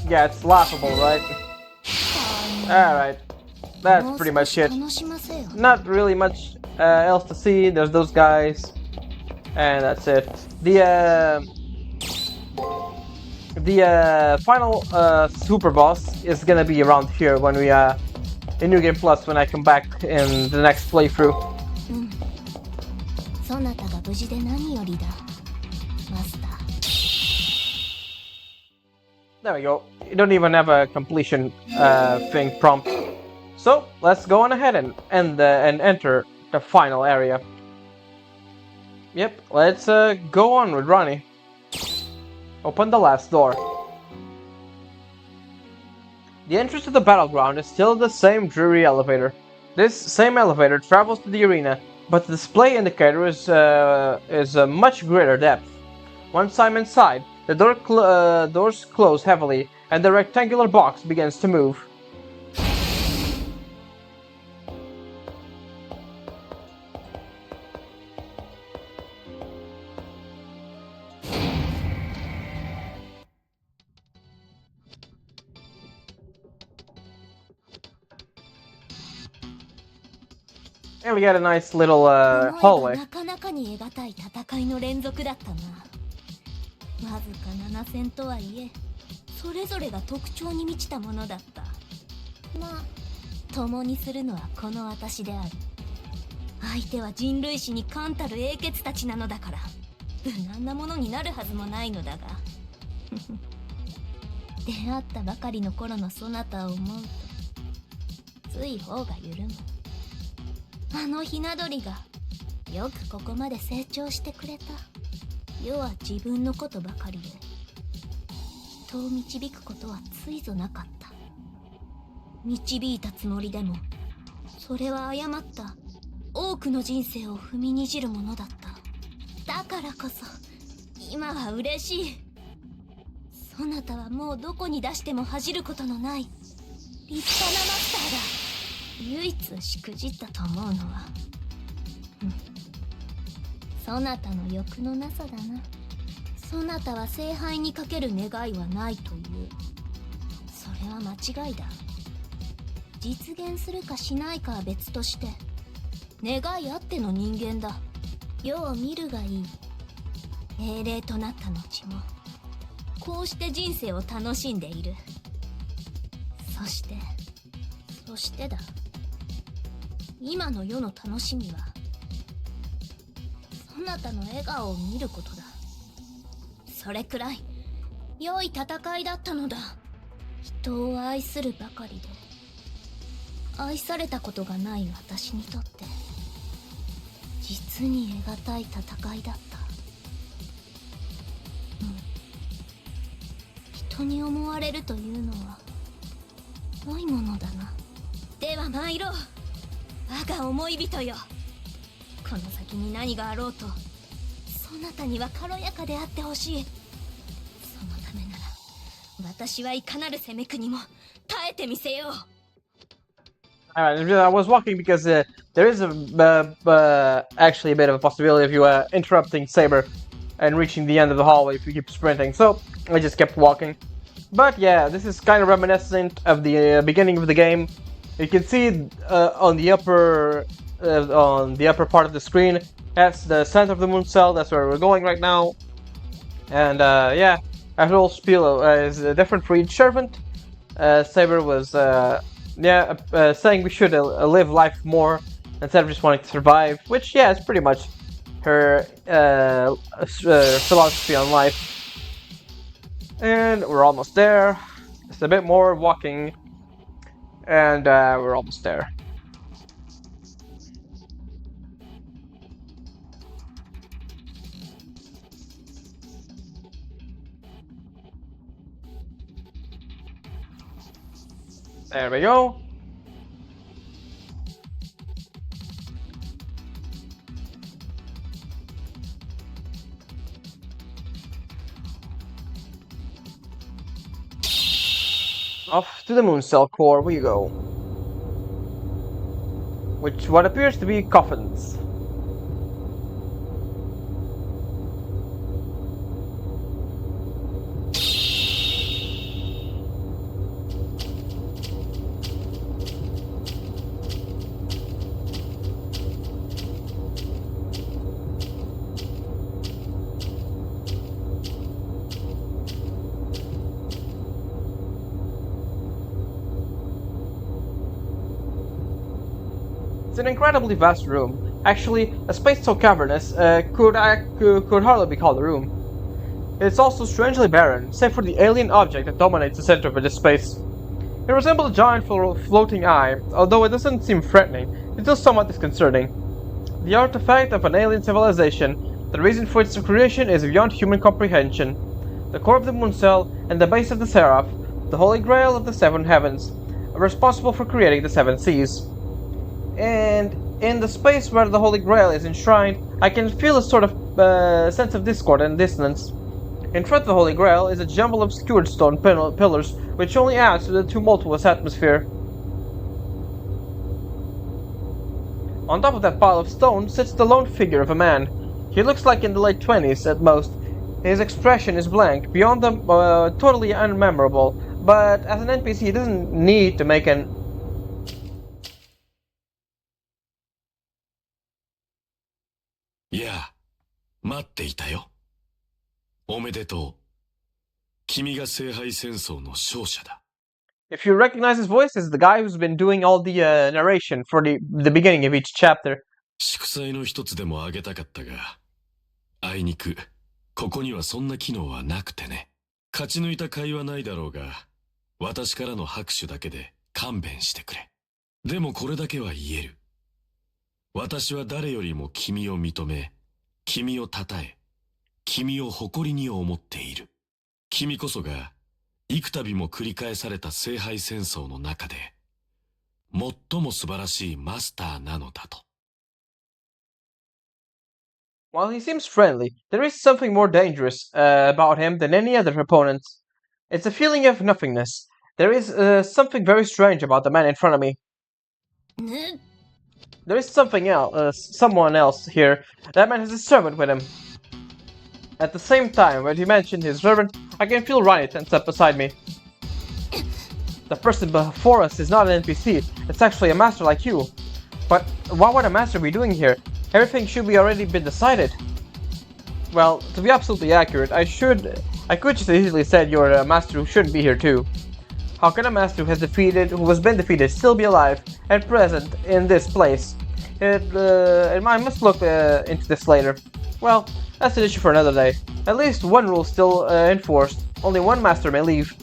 Yeah, it's laughable, right? Alright, that's pretty much it. Not really much else to see. There's those guys, and that's it. The final super boss is gonna be around here when we in New Game Plus when I come back in the next playthrough. There we go. You don't even have a completion thing prompt. So let's go on ahead and enter the final area. Yep, let's go on with Ronnie. Open the last door. The entrance to the battleground is still the same dreary elevator. This same elevator travels to the arena, but the display indicator is a much greater depth. Once I'm inside, the doors close heavily, and the rectangular box begins to move. And we got a nice little hallway. なかなかに得難い戦いの連続だったな。わずか7戦とはいえ、それぞれが特徴に満ちたものだった。まあ、共にするのはこの私である。相手は人類史に冠たる英傑たちなのだから、無難なものになるはずもないのだが。出会ったばかりの頃のそなたを思うと、つい方が緩む。あのひな鳥がよくここまで成長してくれた。世は自分のことばかりで人を導くことはついぞなかった。導いたつもりでもそれは誤った多くの人生を踏みにじるものだった。だからこそ今は嬉しい。そなたはもうどこに出しても恥じることのない立派なマスターだ。唯一しくじったと思うのは、そなたの欲のなさだな。そなたは聖杯にかける願いはないという。それは間違いだ。実現するかしないかは別として、願いあっての人間だ。世を見るがいい。英霊となった後もこうして人生を楽しんでいる。そしてだ、今の世の楽しみはそなたの笑顔を見ることだ。それくらい良い戦いだったのだ。人を愛するばかりで愛されたことがない私にとって実に得難い戦いだった。人に思われるというのは良いものだな。では参ろう、我が思い人よ。この先に何があろうとそなたには軽やかであってほしい。そのためなら私はいかなる攻めくにも耐えてみせよう。Alright, I was walking because there is actually a bit of a possibility of you interrupting Saber and reaching the end of the hallway if you keep sprinting, so I just kept walking. But yeah, this is kind of reminiscent of the beginning of the game. You can see on the upper part of the screen, that's the center of the moon cell. That's where we're going right now. And yeah, that whole spiel is different for each servant. Saber was saying we should live life more instead of just wanting to survive, which yeah, is pretty much her philosophy on life. And we're almost there. Just a bit more walking, and we're almost there. There we go. Off to the moon cell core we go. What appears to be coffins. It's an incredibly vast room. Actually, a space so cavernous could hardly be called a room. It's also strangely barren, save for the alien object that dominates the center of this space. It resembles a giant floating eye, although it doesn't seem threatening, it's just somewhat disconcerting. The artifact of an alien civilization, the reason for its creation is beyond human comprehension. The core of the moon cell and the base of the Seraph, the holy grail of the seven heavens, are responsible for creating the seven seas. And in the space where the Holy Grail is enshrined, I can feel a sort of sense of discord and dissonance. In front of the Holy Grail is a jumble of skewered stone pillars, which only adds to the tumultuous atmosphere. On top of that pile of stone sits the lone figure of a man. He looks like in the late 20s at most. His expression is blank, beyond the totally unmemorable, but as an NPC he doesn't need to make an Yeah, 待っていたよ。おめでとう。君が聖杯戦争の勝者だ。If you recognize his voice, it's the guy who's been doing all the narration for the beginning of each chapter. 祝祭の一つでもあげたかったが、あいにく、ここにはそんな機能はなくてね。勝ち抜いた甲斐はないだろうが、私からの拍手だけで勘弁してくれ。でもこれだけは言える。私は誰よりも君を認め、君を称え、君を誇りに思っている。君こそが、幾度も繰り返された聖杯戦争の中で、最も素晴らしいマスターなのだと。While he seems friendly, there is something more dangerous about him than any other opponent. It's a feeling of nothingness. There is something very strange about the man in front of me. There is someone else here. That man has a servant with him. At the same time, when he mentioned his servant, I can feel Ronnie tense up beside me. The person before us is not an NPC, it's actually a master like you. But what would a master be doing here? Everything should be already been decided. Well, to be absolutely accurate, I could just easily said you're a master who shouldn't be here too. How can a master who has been defeated, still be alive and present in this place? I must look into this later. Well, that's an issue for another day. At least one rule still enforced. Only one master may leave.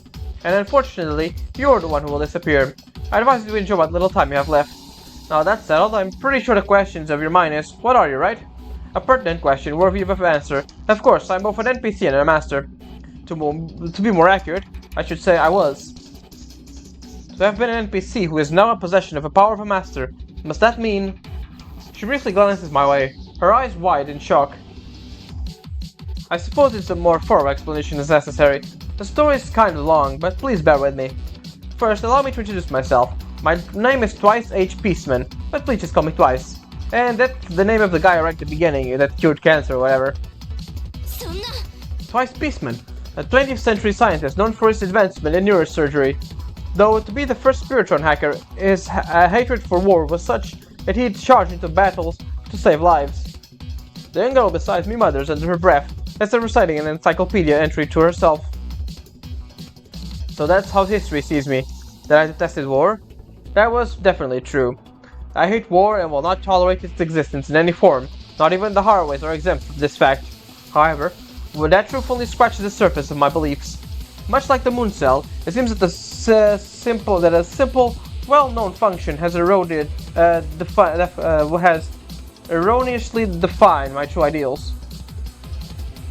And unfortunately, you're the one who will disappear. I advise you to enjoy what little time you have left. Now that settled, I'm pretty sure the questions of your mind is, what are you, right? A pertinent question worthy of an answer. Of course, I'm both an NPC and a master. To be more accurate, I should say I was. To have been an NPC who is now in possession of the power of a master, must that mean... She briefly glances my way, her eyes wide in shock. I suppose it's a more thorough explanation is necessary. The story is kind of long, but please bear with me. First, allow me to introduce myself. My name is Twice H. Peaceman, but please just call me Twice. And that's the name of the guy right at the beginning that cured cancer or whatever. Twice Peaceman, a 20th century scientist known for his advancement in neurosurgery. Though to be the first Spiritron hacker, his hatred for war was such that he'd charge into battles to save lives. The young girl beside me mutters under her breath as if reciting an encyclopedia entry to herself. So that's how history sees me. That I detested war? That was definitely true. I hate war and will not tolerate its existence in any form. Not even the Haraway's are exempt from this fact. However, that truth only scratches the surface of my beliefs. Much like the moon cell, it seems that a simple, well-known function has has erroneously defined my true ideals.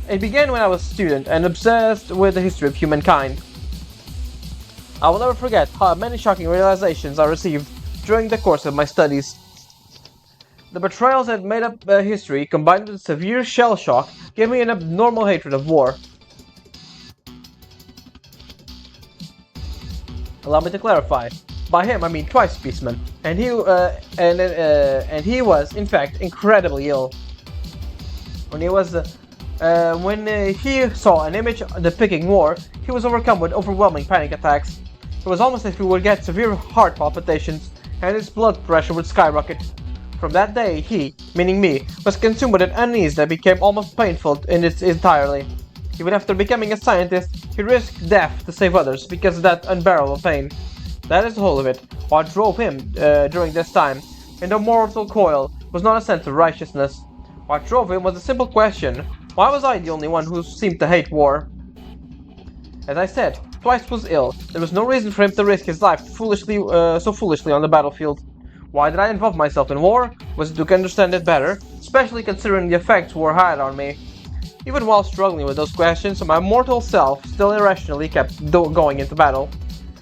It began when I was a student and obsessed with the history of humankind. I will never forget how many shocking realizations I received during the course of my studies. The betrayals that made up history, combined with severe shell shock, gave me an abnormal hatred of war. Allow me to clarify. By him, I mean Twice Peaceman, and he was, in fact, incredibly ill. When he saw an image depicting war, he was overcome with overwhelming panic attacks. It was almost as if he would get severe heart palpitations, and his blood pressure would skyrocket. From that day, he, meaning me, was consumed with an unease that became almost painful in its entirely. Even after becoming a scientist, he risked death to save others because of that unbearable pain. That is the whole of it. What drove him during this time, in the mortal coil, was not a sense of righteousness. What drove him was a simple question: why was I the only one who seemed to hate war? As I said, Twice was ill. There was no reason for him to risk his life so foolishly on the battlefield. Why did I involve myself in war? Was it to understand it better, especially considering the effects war had on me? Even while struggling with those questions, my mortal self still irrationally kept going into battle.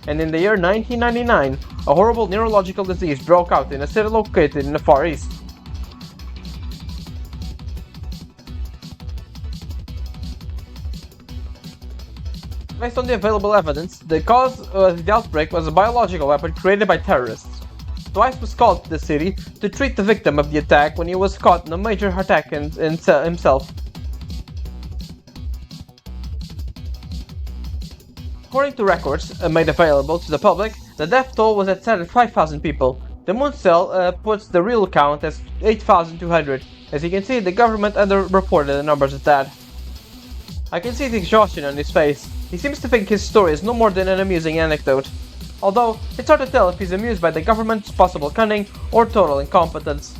And in the year 1999, a horrible neurological disease broke out in a city located in the Far East. Based on the available evidence, the cause of the outbreak was a biological weapon created by terrorists. Twice was called to the city to treat the victim of the attack when he was caught in a major attack himself. According to records made available to the public, the death toll was at 5,000 people. The moon cell puts the real count as 8,200. As you can see, the government underreported the numbers at that. I can see the exhaustion on his face. He seems to think his story is no more than an amusing anecdote. Although, it's hard to tell if he's amused by the government's possible cunning or total incompetence.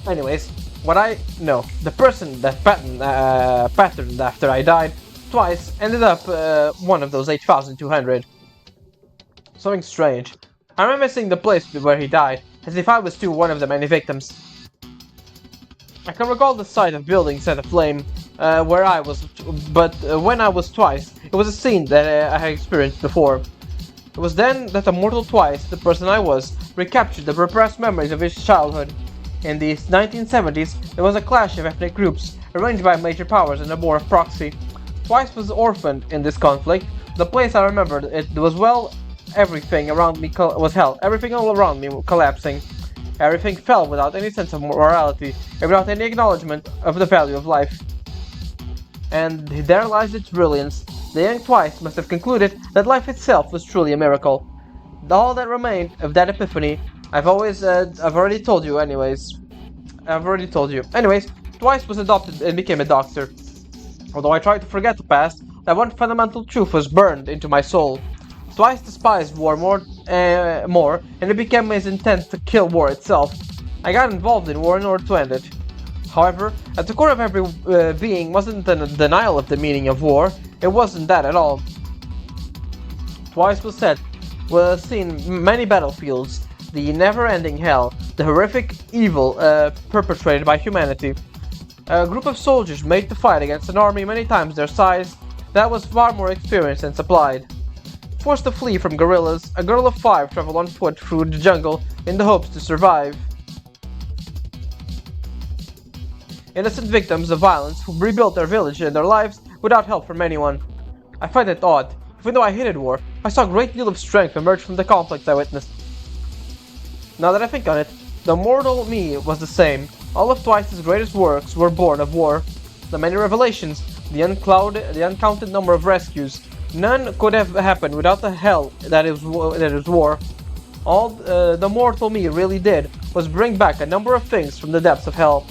Anyways, what I know, the person that patterned after I died Twice ended up one of those 8,200. Something strange. I remember seeing the place where he died, as if I was too one of the many victims. I can recall the sight of buildings set aflame where I was, but when I was Twice, it was a scene that I had experienced before. It was then that the mortal Twice, the person I was, recaptured the repressed memories of his childhood. In the 1970s, there was a clash of ethnic groups, arranged by major powers in a war of proxy. Twice was orphaned in this conflict. The place I remembered, it was everything around me was hell. Everything all around me collapsing. Everything fell without any sense of morality, and without any acknowledgement of the value of life. And there lies its brilliance. The young Twice must have concluded that life itself was truly a miracle. All that remained of that epiphany, I've already told you anyways. Anyways, Twice was adopted and became a doctor. Although I tried to forget the past, that one fundamental truth was burned into my soul. Twice despised war more, and it became his intent to kill war itself. I got involved in war in order to end it. However, at the core of every being wasn't the denial of the meaning of war. It wasn't that at all. Twice was seen many battlefields, the never-ending hell, the horrific evil perpetrated by humanity. A group of soldiers made to fight against an army many times their size that was far more experienced and supplied. Forced to flee from guerrillas, a girl of 5 traveled on foot through the jungle in the hopes to survive. Innocent victims of violence who rebuilt their village and their lives without help from anyone. I find it odd. Even though I hated war, I saw a great deal of strength emerge from the conflicts I witnessed. Now that I think on it, the mortal me was the same. All of Twice's greatest works were born of war. The many revelations, the uncounted number of rescues, none could have happened without the hell that is war. All the mortal me really did was bring back a number of things from the depths of hell.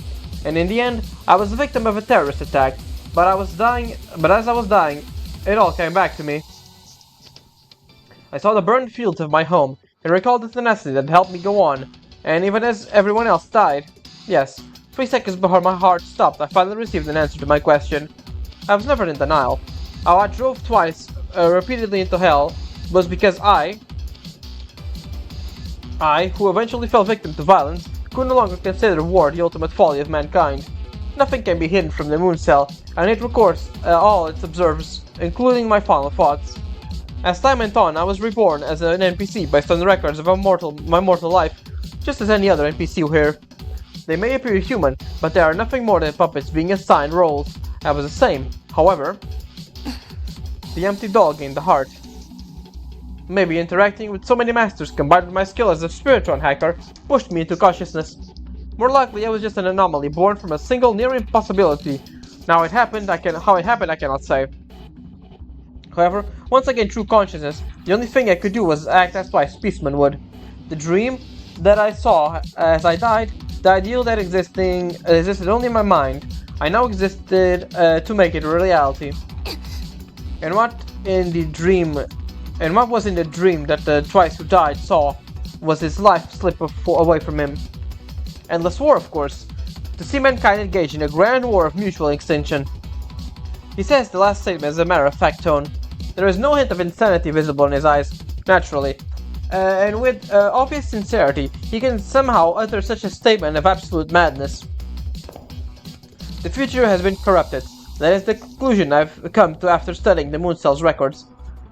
And in the end, I was the victim of a terrorist attack, but as I was dying, it all came back to me. I saw the burned fields of my home, and recalled the tenacity that helped me go on, and even as everyone else died. Yes, 3 seconds before my heart stopped, I finally received an answer to my question. I was never in denial. How I drove Twice repeatedly into hell was because I, who eventually fell victim to violence, could no longer consider war the ultimate folly of mankind. Nothing can be hidden from the moon cell, and it records all it observes, including my final thoughts. As time went on, I was reborn as an NPC based on the records of my mortal life, just as any other NPC here. They may appear human, but they are nothing more than puppets being assigned roles. I was the same. However, the empty doll gained the heart. Maybe interacting with so many masters combined with my skill as a Spiritron hacker pushed me into consciousness. More likely, I was just an anomaly born from a single near impossibility. How it happened, I cannot say. However, once I gained true consciousness, the only thing I could do was act as Twice Beastman would. The dream that I saw as I died, the ideal that existed only in my mind, I now existed to make it a reality. And what was in the dream that the Twice who died saw was his life slip away from him. Endless war, of course, to see mankind engage in a grand war of mutual extinction. He says the last statement as a matter-of-fact tone. There is no hint of insanity visible in his eyes, naturally, and with obvious sincerity, he can somehow utter such a statement of absolute madness. The future has been corrupted. That is the conclusion I've come to after studying the moon cell's records.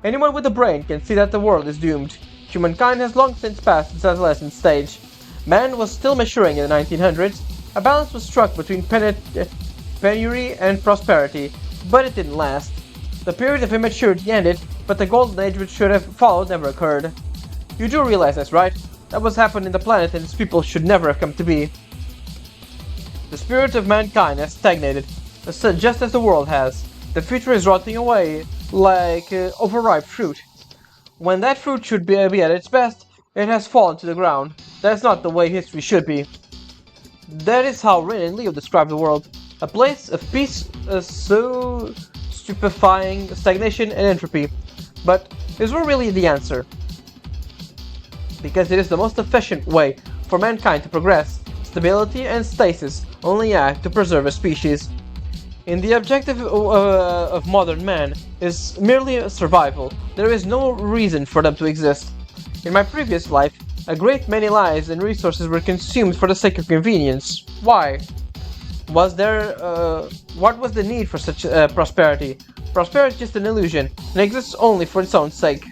Anyone with a brain can see that the world is doomed. Humankind has long since passed its adolescent stage. Man was still maturing in the 1900s. A balance was struck between penury and prosperity, but it didn't last. The period of immaturity ended, but the golden age which should have followed never occurred. You do realize this, right? That was happening in the planet and its people should never have come to be. The spirit of mankind has stagnated, just as the world has. The future is rotting away like overripe fruit. When that fruit should be at its best, it has fallen to the ground. That's not the way history should be. That is how Rin and Leo describe the world. A place of peace, so stupefying stagnation and entropy. But is war really the answer? Because it is the most efficient way for mankind to progress. Stability and stasis only act to preserve a species. In the objective of modern man is merely survival. There is no reason for them to exist. In my previous life, a great many lives and resources were consumed for the sake of convenience. Why? What was the need for such prosperity? Prosperity is just an illusion, and exists only for its own sake.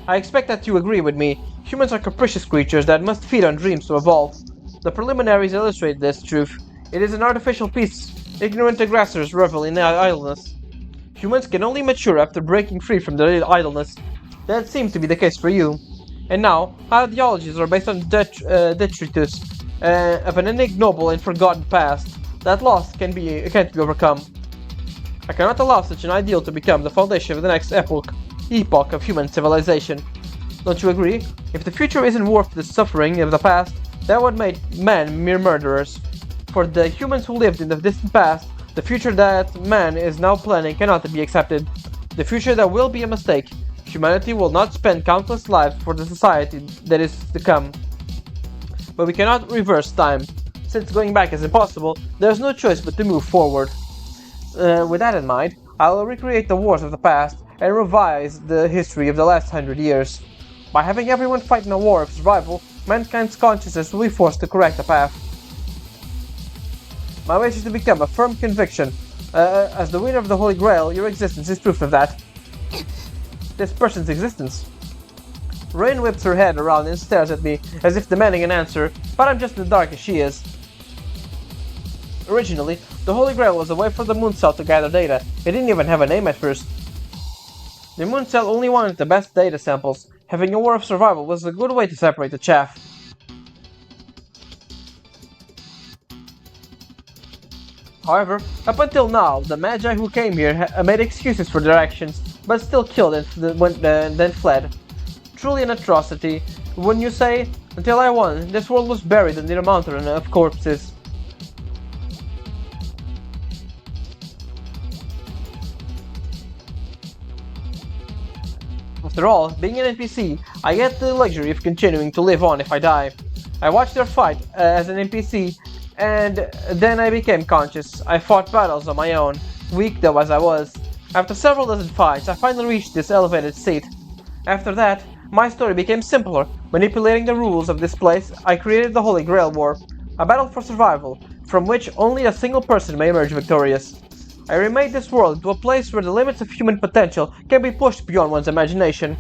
I expect that you agree with me. Humans are capricious creatures that must feed on dreams to evolve. The preliminaries illustrate this truth. It is an artificial peace. Ignorant aggressors revel in idleness. Humans can only mature after breaking free from their idleness. That seemed to be the case for you. And now, ideologies are based on detritus of an ignoble and forgotten past. That loss can't be overcome. I cannot allow such an ideal to become the foundation of the next epoch of human civilization. Don't you agree? If the future isn't worth the suffering of the past, that would make men mere murderers. For the humans who lived in the distant past, the future that man is now planning cannot be accepted. The future that will be a mistake. Humanity will not spend countless lives for the society that is to come. But we cannot reverse time. Since going back is impossible, there is no choice but to move forward. With that in mind, I will recreate the wars of the past and revise the history of the last 100 years. By having everyone fight in a war of survival, mankind's consciousness will be forced to correct the path. My wish is to become a firm conviction. As the winner of the Holy Grail, your existence is proof of that. This person's existence. Rain whips her head around and stares at me, as if demanding an answer, but I'm just as dark as she is. Originally, the Holy Grail was a way for the Moon Cell to gather data. It didn't even have a name at first. The Moon Cell only wanted the best data samples. Having a war of survival was a good way to separate the chaff. However, up until now, the Magi who came here made excuses for their actions, but still killed and then fled. Truly an atrocity, wouldn't you say? Until I won, this world was buried under a mountain of corpses. After all, being an NPC, I get the luxury of continuing to live on if I die. I watched their fight as an NPC, and then I became conscious. I fought battles on my own, weak though as I was. After several dozen fights, I finally reached this elevated state. After that, my story became simpler. Manipulating the rules of this place, I created the Holy Grail War, a battle for survival, from which only a single person may emerge victorious. I remade this world into a place where the limits of human potential can be pushed beyond one's imagination.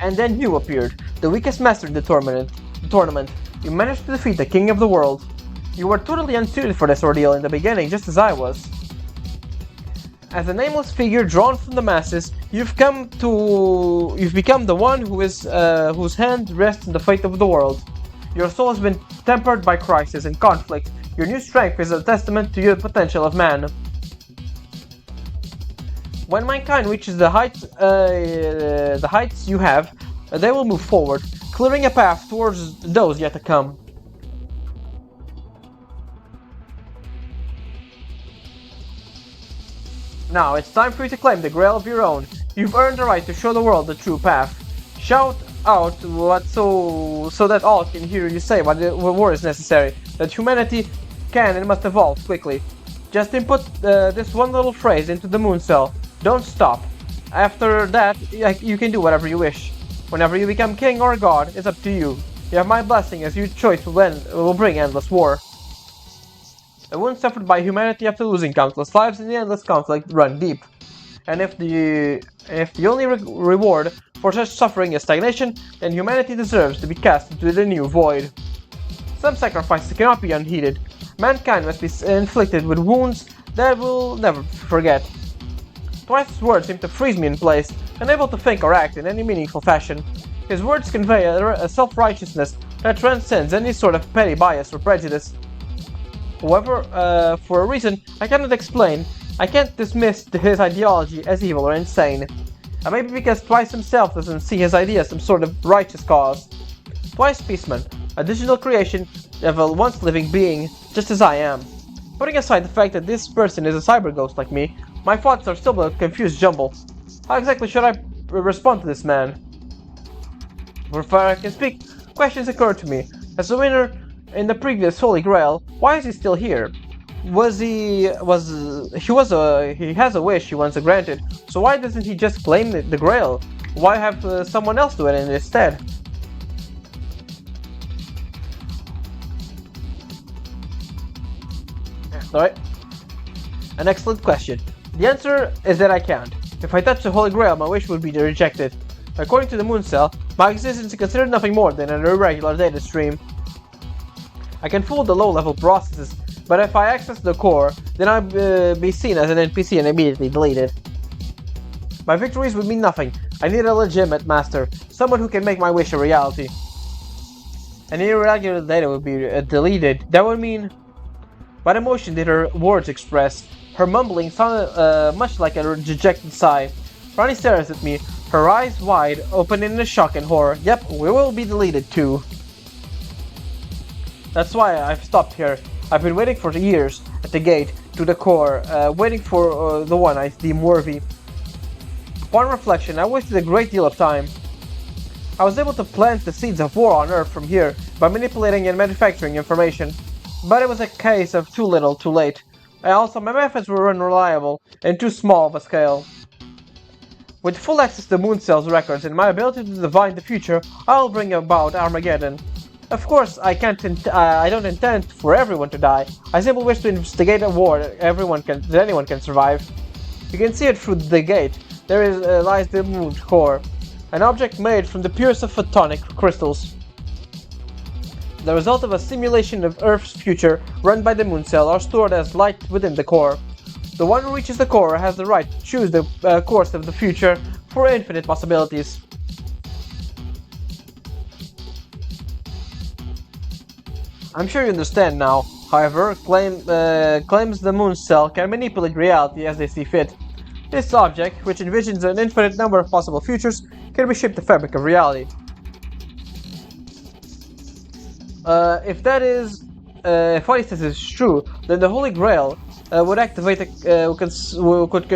And then you appeared, the weakest master in the tournament. You managed to defeat the king of the world. You were totally unsuited for this ordeal in the beginning, just as I was. As a nameless figure drawn from the masses, you've become the one whose hand rests on the fate of the world. Your soul has been tempered by crisis and conflict. Your new strength is a testament to the potential of man. When mankind reaches the heights you have, they will move forward, clearing a path towards those yet to come. Now it's time for you to claim the Grail of your own. You've earned the right to show the world the true path. Shout out so that all can hear you say what war is necessary, that humanity can and must evolve quickly. Just input this one little phrase into the Moon Cell. Don't stop. After that, you can do whatever you wish. Whenever you become king or god, it's up to you. You have my blessing as your choice will bring endless war. The wounds suffered by humanity after losing countless lives in the endless conflict run deep. And if the only reward for such suffering is stagnation, then humanity deserves to be cast into the new void. Some sacrifices cannot be unheeded. Mankind must be inflicted with wounds that we'll never forget. Twice's words seem to freeze me in place, unable to think or act in any meaningful fashion. His words convey a self-righteousness that transcends any sort of petty bias or prejudice. However, for a reason I cannot explain, I can't dismiss his ideology as evil or insane. Maybe because Twice himself doesn't see his idea as some sort of righteous cause. Twice Peaceman, a digital creation of a once living being, just as I am. Putting aside the fact that this person is a cyber ghost like me, my thoughts are still a confused jumble. How exactly should I respond to this man? Before I can speak, questions occur to me. As the winner in the previous Holy Grail, why is he still here? He has a wish he wants granted, so why doesn't he just claim the Grail? Why have someone else do it instead? Alright. An excellent question. The answer is that I can't. If I touch the Holy Grail, my wish would be rejected. According to the Moon Cell, my existence is considered nothing more than an irregular data stream. I can fool the low-level processes, but if I access the core, then I'll be seen as an NPC and immediately deleted. My victories would mean nothing. I need a legitimate master, someone who can make my wish a reality. Any irregular data would be deleted. That would mean... What emotion did her words express? Her mumbling sounded much like a dejected sigh. Ronnie stares at me, her eyes wide, open in shock and horror. Yep, we will be deleted too. That's why I've stopped here. I've been waiting for years at the gate to the core, waiting for the one I deem worthy. Upon reflection, I wasted a great deal of time. I was able to plant the seeds of war on Earth from here by manipulating and manufacturing information. But it was a case of too little, too late. Also, my methods were unreliable and too small of a scale. With full access to Moon Cell's records and my ability to divine the future, I'll bring about Armageddon. Of course, I don't intend for everyone to die. I simply wish to instigate a war that anyone can survive. You can see it through the gate. There lies the Moon core, an object made from the purest of photonic crystals. The result of a simulation of Earth's future run by the Moon Cell are stored as light within the core. The one who reaches the core has the right to choose the course of the future for infinite possibilities. I'm sure you understand now. However, claims the Moon Cell can manipulate reality as they see fit. This object, which envisions an infinite number of possible futures, can reshape the fabric of reality. If what he says is true, then the Holy Grail would activate could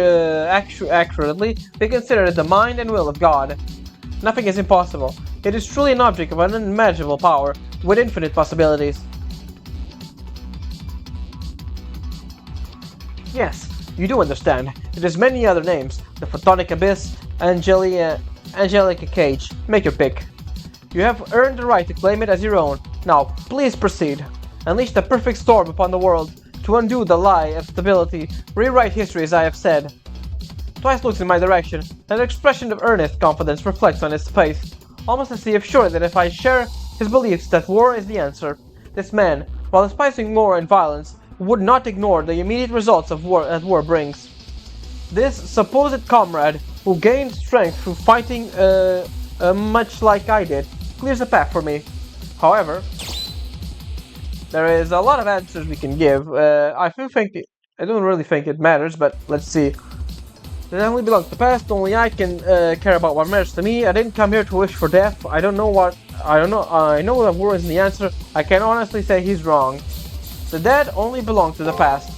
accurately be considered the mind and will of God. Nothing is impossible. It is truly an object of an unimaginable power, with infinite possibilities. Yes, you do understand. It has many other names. The Photonic Abyss, Angelica Cage. Make your pick. You have earned the right to claim it as your own. Now, please proceed. Unleash the perfect storm upon the world, to undo the lie of stability, rewrite history as I have said. Twice looks in my direction, and an expression of earnest confidence reflects on his face, almost as if sure that if I share his beliefs that war is the answer, this man, while despising war and violence, would not ignore the immediate results of war that war brings. This supposed comrade, who gained strength through fighting much like I did, clears a path for me. However, there is a lot of answers we can give. I don't really think it matters, but let's see. It only belongs to the past. Only I can care about what matters to me. I didn't come here to wish for death. I know that war isn't the answer. I can honestly say he's wrong. The dead only belong to the past.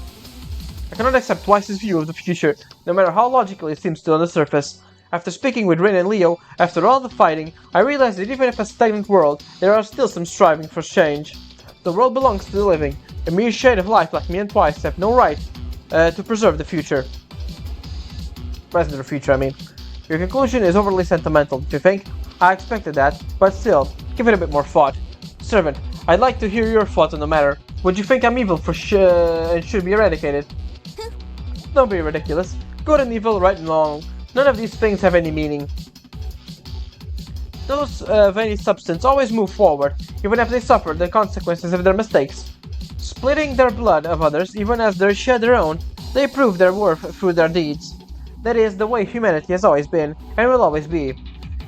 I cannot accept Twice's view of the future, no matter how logical it seems to on the surface. After speaking with Rin and Leo, after all the fighting, I realized that even if a stagnant world, there are still some striving for change. The world belongs to the living. A mere shade of life like me and Twice have no right to preserve the future. Present or future, I mean. Your conclusion is overly sentimental, do you think? I expected that, but still, give it a bit more thought. Servant, I'd like to hear your thoughts on the matter. Would you think I'm evil and should be eradicated? Don't be ridiculous. Good and evil, right and wrong. None of these things have any meaning. Those of any substance always move forward, even if they suffer the consequences of their mistakes. Splitting their blood of others, even as they shed their own, they prove their worth through their deeds. That is the way humanity has always been, and will always be.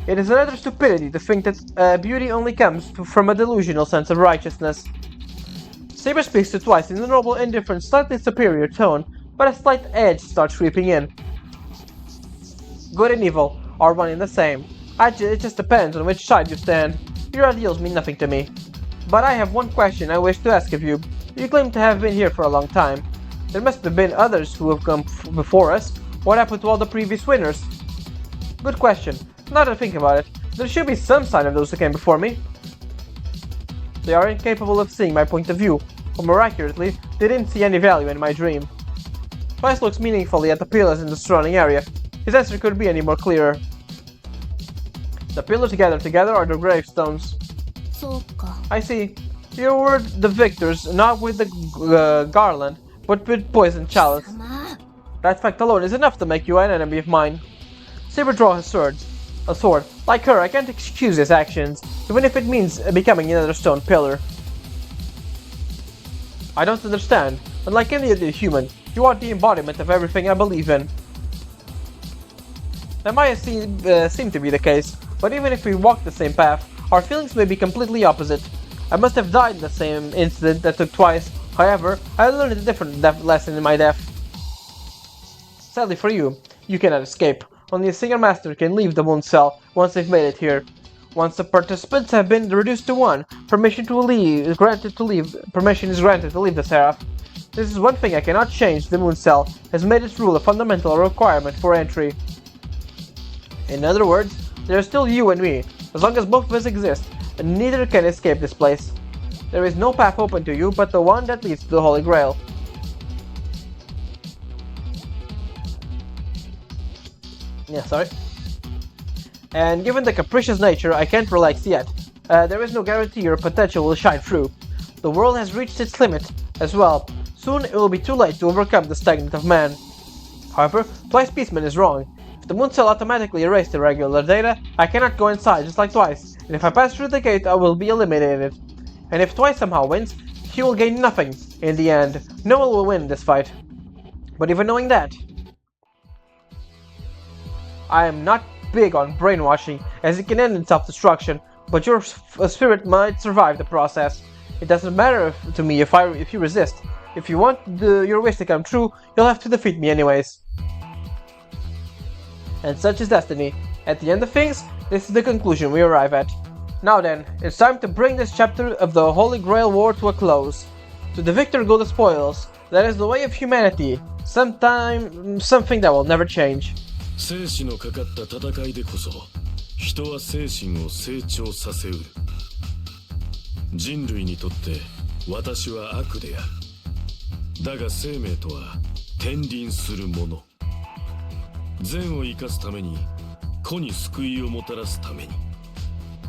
It is another stupidity to think that beauty only comes from a delusional sense of righteousness. Saber speaks to Twice in a noble, indifferent, slightly superior tone, but a slight edge starts creeping in. Good and evil are one and the same. It just depends on which side you stand. Your ideals mean nothing to me. But I have one question I wish to ask of you. You claim to have been here for a long time. There must have been others who have come before us. What happened to all the previous winners? Good question. Now that I think about it, there should be some sign of those who came before me. They are incapable of seeing my point of view, or more accurately, they didn't see any value in my dream. Twice looks meaningfully at the pillars in the surrounding area. His answer couldn't be any more clearer. The pillars gathered together are the gravestones. I see. You were the victors, not with the garland, but with poisoned chalice. That fact alone is enough to make you an enemy of mine. Saber draws a sword. Like her, I can't excuse his actions, even if it means becoming another stone pillar. I don't understand. Unlike any other human, you are the embodiment of everything I believe in. That might seem to be the case, but even if we walk the same path, our feelings may be completely opposite. I must have died in the same incident that took twice. However, I learned a different lesson in my death. Sadly for you, you cannot escape. Only a single master can leave the moon cell once they've made it here. Once the participants have been reduced to one, permission is granted to leave the Seraph. This is one thing I cannot change. The moon cell has made its rule a fundamental requirement for entry. In other words, there is still you and me. As long as both of us exist, neither can escape this place. There is no path open to you but the one that leads to the Holy Grail. Yeah, sorry. And given the capricious nature, I can't relax yet. There is no guarantee your potential will shine through. The world has reached its limit as well. Soon it will be too late to overcome the stagnant of man. However, Twice Peaceman is wrong. If the moon cell automatically erased the regular data, I cannot go inside just like Twice, and if I pass through the gate I will be eliminated. And if Twice somehow wins, he will gain nothing. In the end, no one will win this fight. But even knowing that, I am not big on brainwashing, as it can end in self-destruction, but your spirit might survive the process. It doesn't matter to me if you resist. If you want your wish to come true, you'll have to defeat me anyways. And such is destiny. At the end of things, this is the conclusion we arrive at. Now then, it's time to bring this chapter of the Holy Grail War to a close. To the victor go the spoils. That is the way of humanity. Something that will never change. 生死のかかった戦いでこそ人は精神を成長させうる。人類にとって私は悪である。だが生命とは天輪するもの。善を生かすために子に救いをもたらすために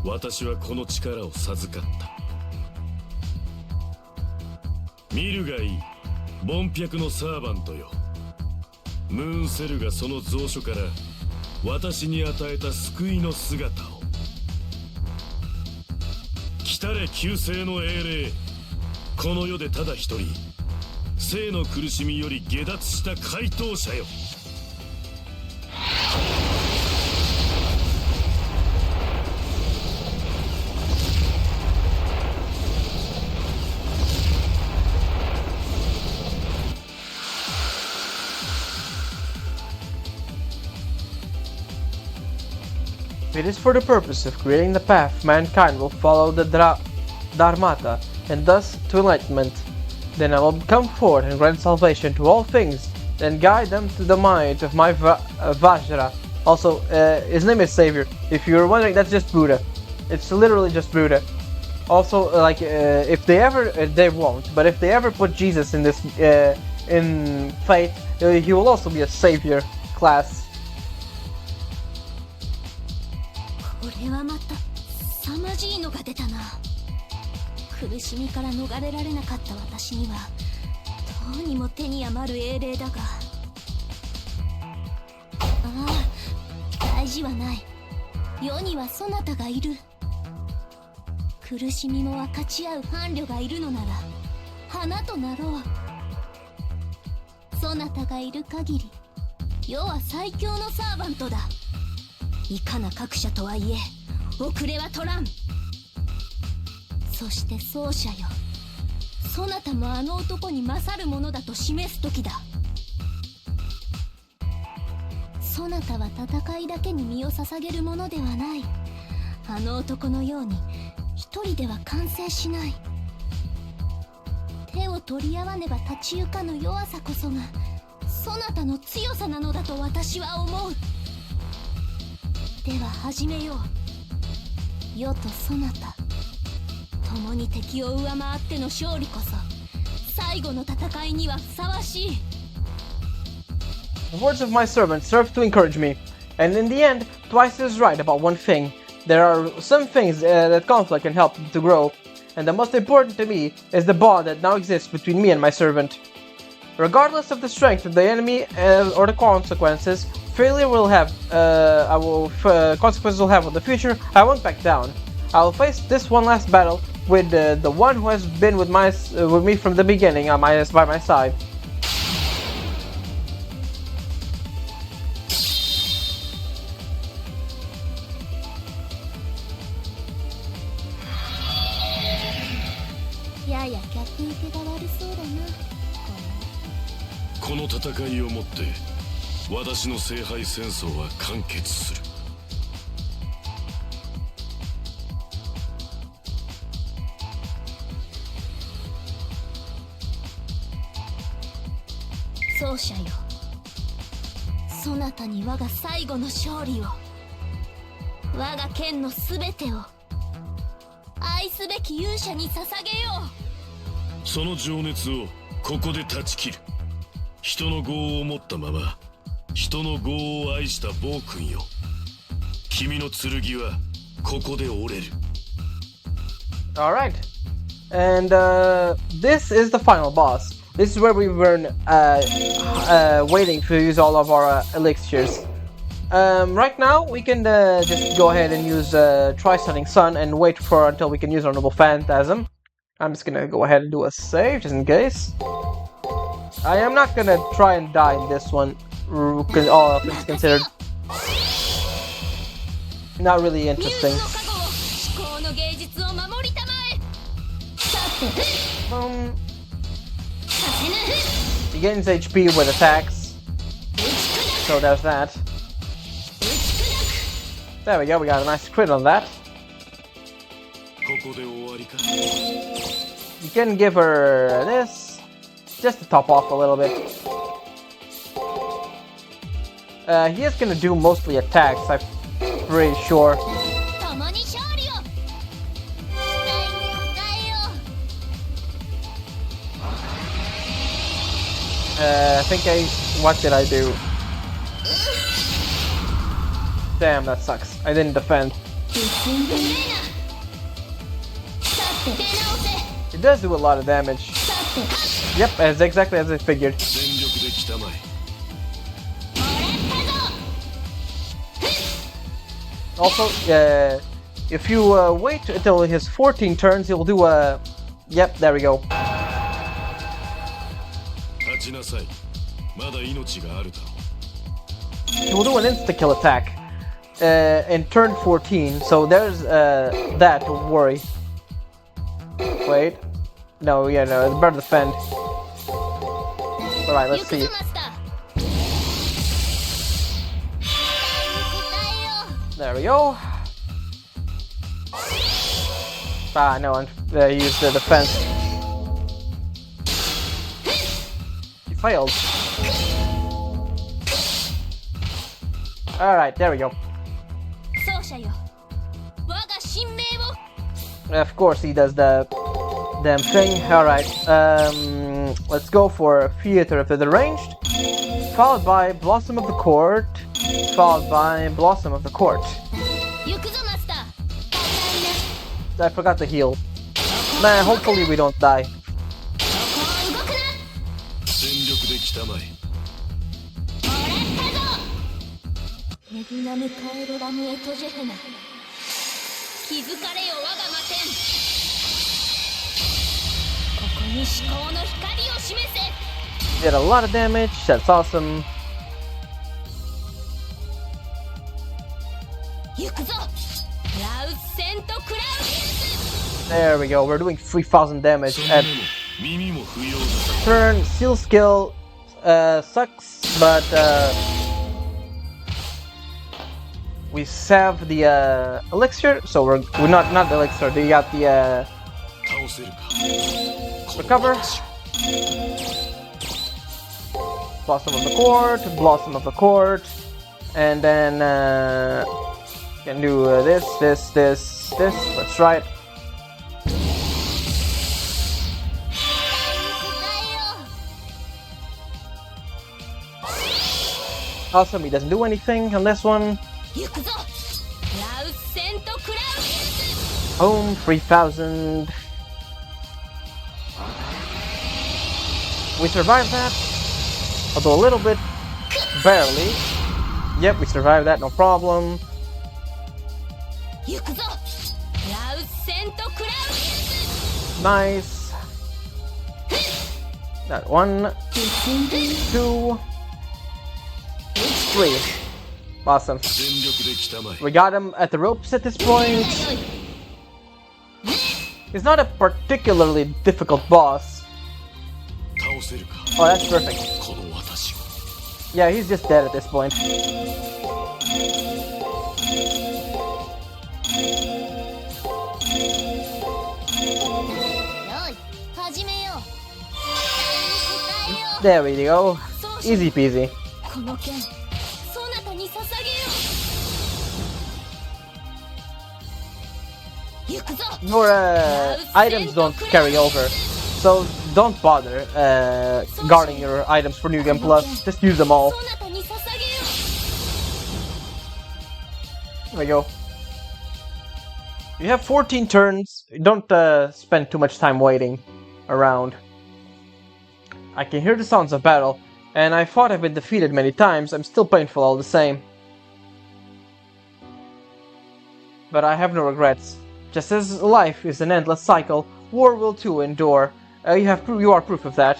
私はこの力を授かった。見るがいい、ボンピャクのサーバントよ。ムーンセルがその蔵書から私に与えた救いの姿を。来たれ旧世の英霊。この世でただ一人生の苦しみより下脱した怪盗者よ。It is for the purpose of creating the path mankind will follow the Dharmata, and thus to enlightenment. Then I will come forth and grant salvation to all things, and guide them to the might of my Vajra. Also, his name is Saber. If you're wondering, that's just Buddha. It's literally just Buddha. Also, if they won't, but if they ever put Jesus in this, in Fate, he will also be a savior class. これはまた凄まじいのが出たな。苦しみから逃れられなかった私にはどうにも手に余る英霊だが、ああ、大事はない。世にはそなたがいる。苦しみも分かち合う伴侶がいるのなら花となろう。そなたがいる限り世は最強のサーバントだ。いかな格者とはいえ遅れは取らん。そして奏者よ、そなたもあの男に勝るものだと示す時だ。そなたは戦いだけに身を捧げるものではない。あの男のように一人では完成しない。手を取り合わねば立ち行かぬ弱さこそがそなたの強さなのだと私は思う。では始めよう。世とそなた共に敵を上回っての勝利こそ最後の戦いにはふさわしい。 The words of my servant serve to encourage me, and in the end, Twice is right about one thing. There are some things that conflict can help to grow, and the most important to me is the bond that now exists between me and my servant. Regardless of the strength of the enemy or the consequences, failure will have, consequences will have on the future, I won't back down. I will face this one last battle with the one who has been with me from the beginning by my side. やや客受けが悪そうだな。この戦いをもって私の聖杯戦争は完結する。奏者よ、そなたに我が最後の勝利を、我が剣のすべてを愛すべき勇者に捧げよう。その情熱をここで断ち切る。人の業を持ったまま人の業を愛した暴君よ、君の剣はここで折れる。 Alright. And this is the final boss. This is where we were waiting to use all of our elixirs. Right now, we can just go ahead and use Tri-Stunning Sun and wait for until we can use our Noble Phantasm. I'm just gonna go ahead and do a save, just in case. I am not gonna try and die in this one, all things considered. Not really interesting. He gains HP with attacks, so there's that. There we go, we got a nice crit on that. You can give her this, just to top off a little bit. He is gonna do mostly attacks, I'm pretty sure. I think what did I do? Damn, that sucks. I didn't defend. It does do a lot of damage. Yep, as exactly as I figured. Also, if you wait until his 14 turns, he'll do a... Yep, there we go. He will do an insta-kill attack in turn 14, so there's that, don't worry. Wait. No, yeah, no, it's better defend. Alright, let's see. There we go. Ah, no, I used the defense. He failed. Alright, there we go. Of course he does the damn thing. Alright, let's go for Theater of the Deranged, followed by Blossom of the Court, followed by Blossom of the Court. I forgot to heal. Man, hopefully we don't die. Did a lot of damage, that's awesome. There we go, we're doing 3000 damage at turn. Seal skill sucks, but we have the elixir, so we're not the elixir, we got the recover. Blossom of the Court, and then can do this, let's try it. Awesome, he doesn't do anything on this one. Home, 3000. We survived that, although a little bit, barely. Yep, we survived that, no problem. Nice. That 1, 2, 3. Awesome. We got him at the ropes at this point. He's not a particularly difficult boss. 倒せるか Oh, that's perfect. この私を Yeah, he's just dead at this point. There we go. Easy peasy. この剣そなたに捧げよ行くぞ Your items don't carry over, so don't bother guarding your items for New Game Plus. Just use them all. そなたに捧げよ There we go. You have 14 turns. Don't spend too much time waiting around. I can hear the sounds of battle, and I thought I've been defeated many times. I'm still painful all the same. But I have no regrets. Just as life is an endless cycle, war will too endure. You are proof of that.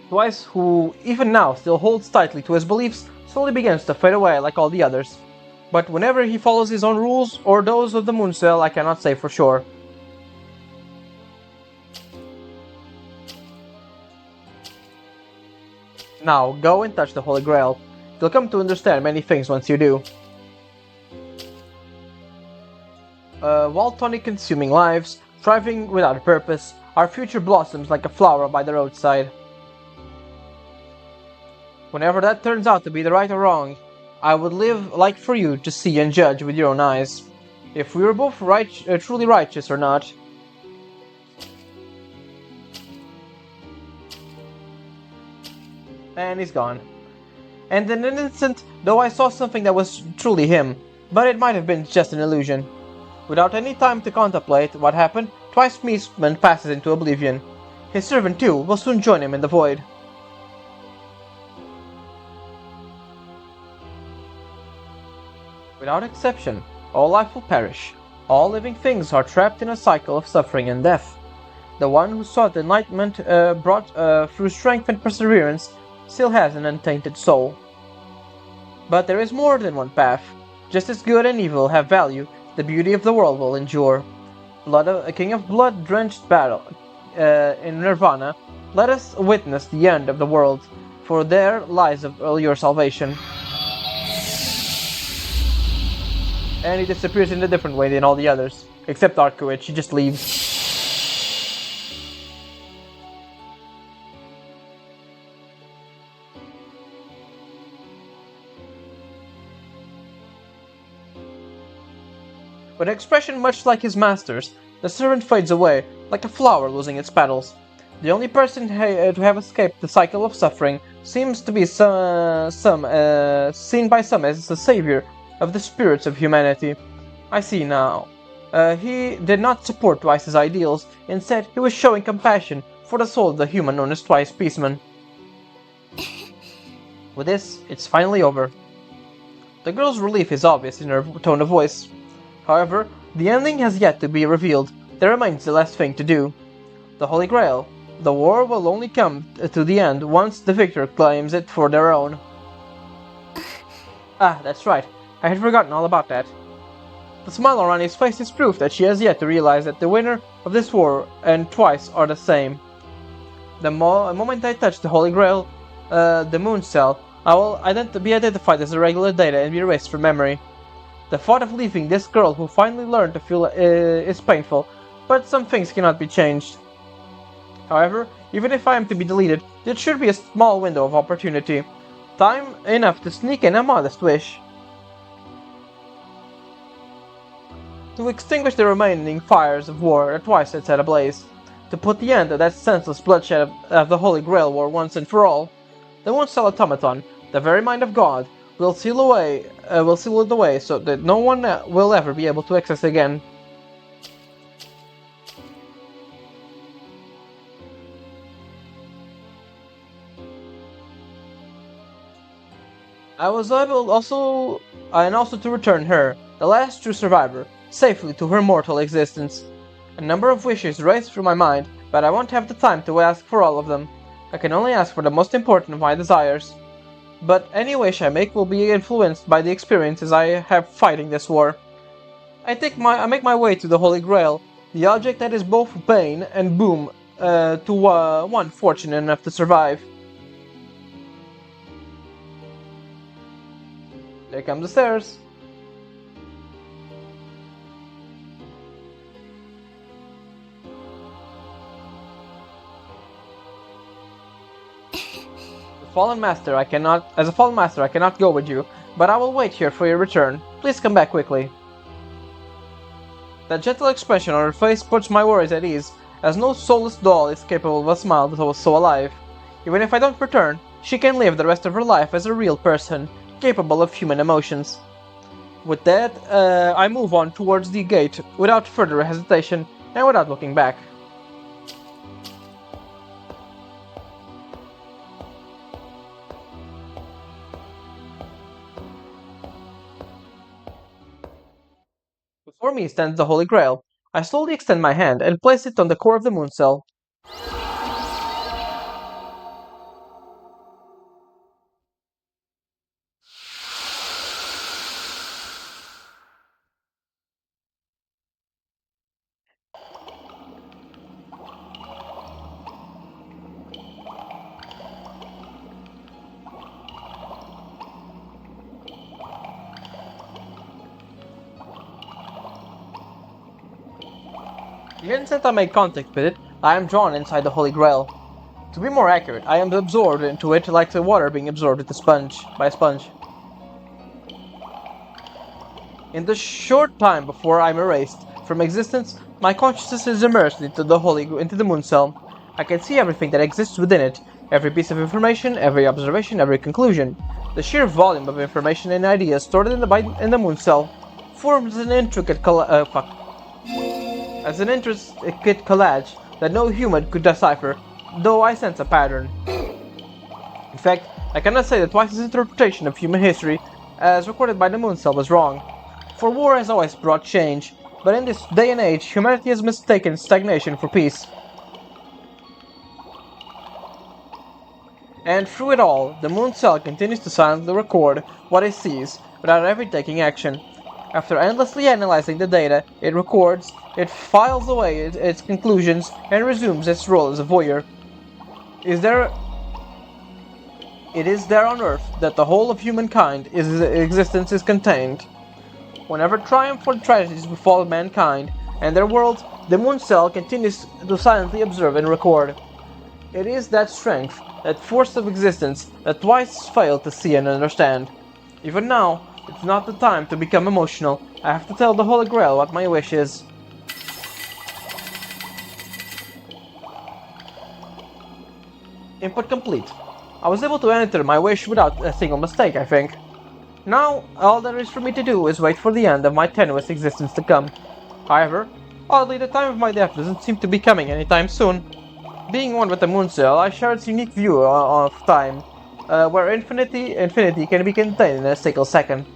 Twice, who even now still holds tightly to his beliefs, slowly begins to fade away like all the others. But whenever he follows his own rules or those of the Mooncell, I cannot say for sure. Now, go and touch the Holy Grail. You'll come to understand many things once you do. While tonic-consuming lives, thriving without a purpose, our future blossoms like a flower by the roadside. Whenever that turns out to be the right or wrong, I would live like for you to see and judge with your own eyes, if we were both truly righteous or not. And he's gone. And in an instant, though I saw something that was truly him, but it might have been just an illusion. Without any time to contemplate what happened, Twice Beastman passes into oblivion. His servant too will soon join him in the void. Without exception, all life will perish. All living things are trapped in a cycle of suffering and death. The one who sought enlightenment brought through strength and perseverance still has an untainted soul. But there is more than one path. Just as good and evil have value, the beauty of the world will endure. A king of blood-drenched battle in Nirvana, let us witness the end of the world, for there lies your salvation. And he disappears in a different way than all the others, except Arkowitz. He just leaves. With an expression much like his master's, the servant fades away, like a flower losing its petals. The only person to have escaped the cycle of suffering seems to be seen by some as the savior of the spirits of humanity. I see now. He did not support Twice's ideals. Instead, he was showing compassion for the soul of the human known as Twice Beastman. With this, it's finally over. The girl's relief is obvious in her tone of voice. However, the ending has yet to be revealed. There remains the last thing to do. The Holy Grail. The war will only come to the end once the victor claims it for their own. Ah, that's right. I had forgotten all about that. The smile on Rani's face is proof that she has yet to realize that the winner of this war and Twice are the same. The moment I touch the Holy Grail, the Mooncell, I will be identified as irregular data and be erased from memory. The thought of leaving this girl who finally learned to feel is painful, but some things cannot be changed. However, even if I am to be deleted, there should be a small window of opportunity. Time enough to sneak in a modest wish. To extinguish the remaining fires of war that Twice had set ablaze. To put the end to that senseless bloodshed of the Holy Grail war once and for all. The Mooncell automaton, the very mind of God, will seal it away so that no one will ever be able to access again. I was able also to return her, the last true survivor, safely to her mortal existence. A number of wishes raced through my mind, but I won't have the time to ask for all of them. I can only ask for the most important of my desires. but any wish I make will be influenced by the experiences I have fighting this war. I make my way to the Holy Grail, the object that is both bane and boon to one fortunate enough to survive. There come the stairs. As a fallen master, I cannot go with you, but I will wait here for your return. Please come back quickly. That gentle expression on her face puts my worries at ease, as no soulless doll is capable of a smile that was so alive. Even if I don't return, she can live the rest of her life as a real person, capable of human emotions. With that, I move on towards the gate without further hesitation and without looking back. Before me stands the Holy Grail. I slowly extend my hand and place it on the core of the moon cell. The instant I make contact with it, I am drawn inside the Holy Grail. To be more accurate, I am absorbed into it like the water being absorbed by a sponge. In the short time before I am erased from existence, my consciousness is immersed into the moon cell. I can see everything that exists within it, every piece of information, every observation, every conclusion. The sheer volume of information and ideas stored in the moon cell forms an intricate collage that no human could decipher, though I sense a pattern. In fact, I cannot say that Twice's interpretation of human history, as recorded by the moon cell, was wrong. For war has always brought change, but in this day and age, humanity has mistaken stagnation for peace. And through it all, the moon cell continues to silently record what it sees, without ever taking action. After endlessly analyzing the data it records, it files away its conclusions and resumes its role as a voyeur. It is there on Earth that the whole of humankind's existence is contained. Whenever triumph or tragedies befall mankind and their worlds, the moon cell continues to silently observe and record. It is that strength, that force of existence, that Twice failed to see and understand. Even now, it's not the time to become emotional. I have to tell the Holy Grail what my wish is. Input complete. I was able to enter my wish without a single mistake, I think. Now, all there is for me to do is wait for the end of my tenuous existence to come. However, oddly, the time of my death doesn't seem to be coming anytime soon. Being one with the moon cell, I share its unique view of time, where infinity can be contained in a single second.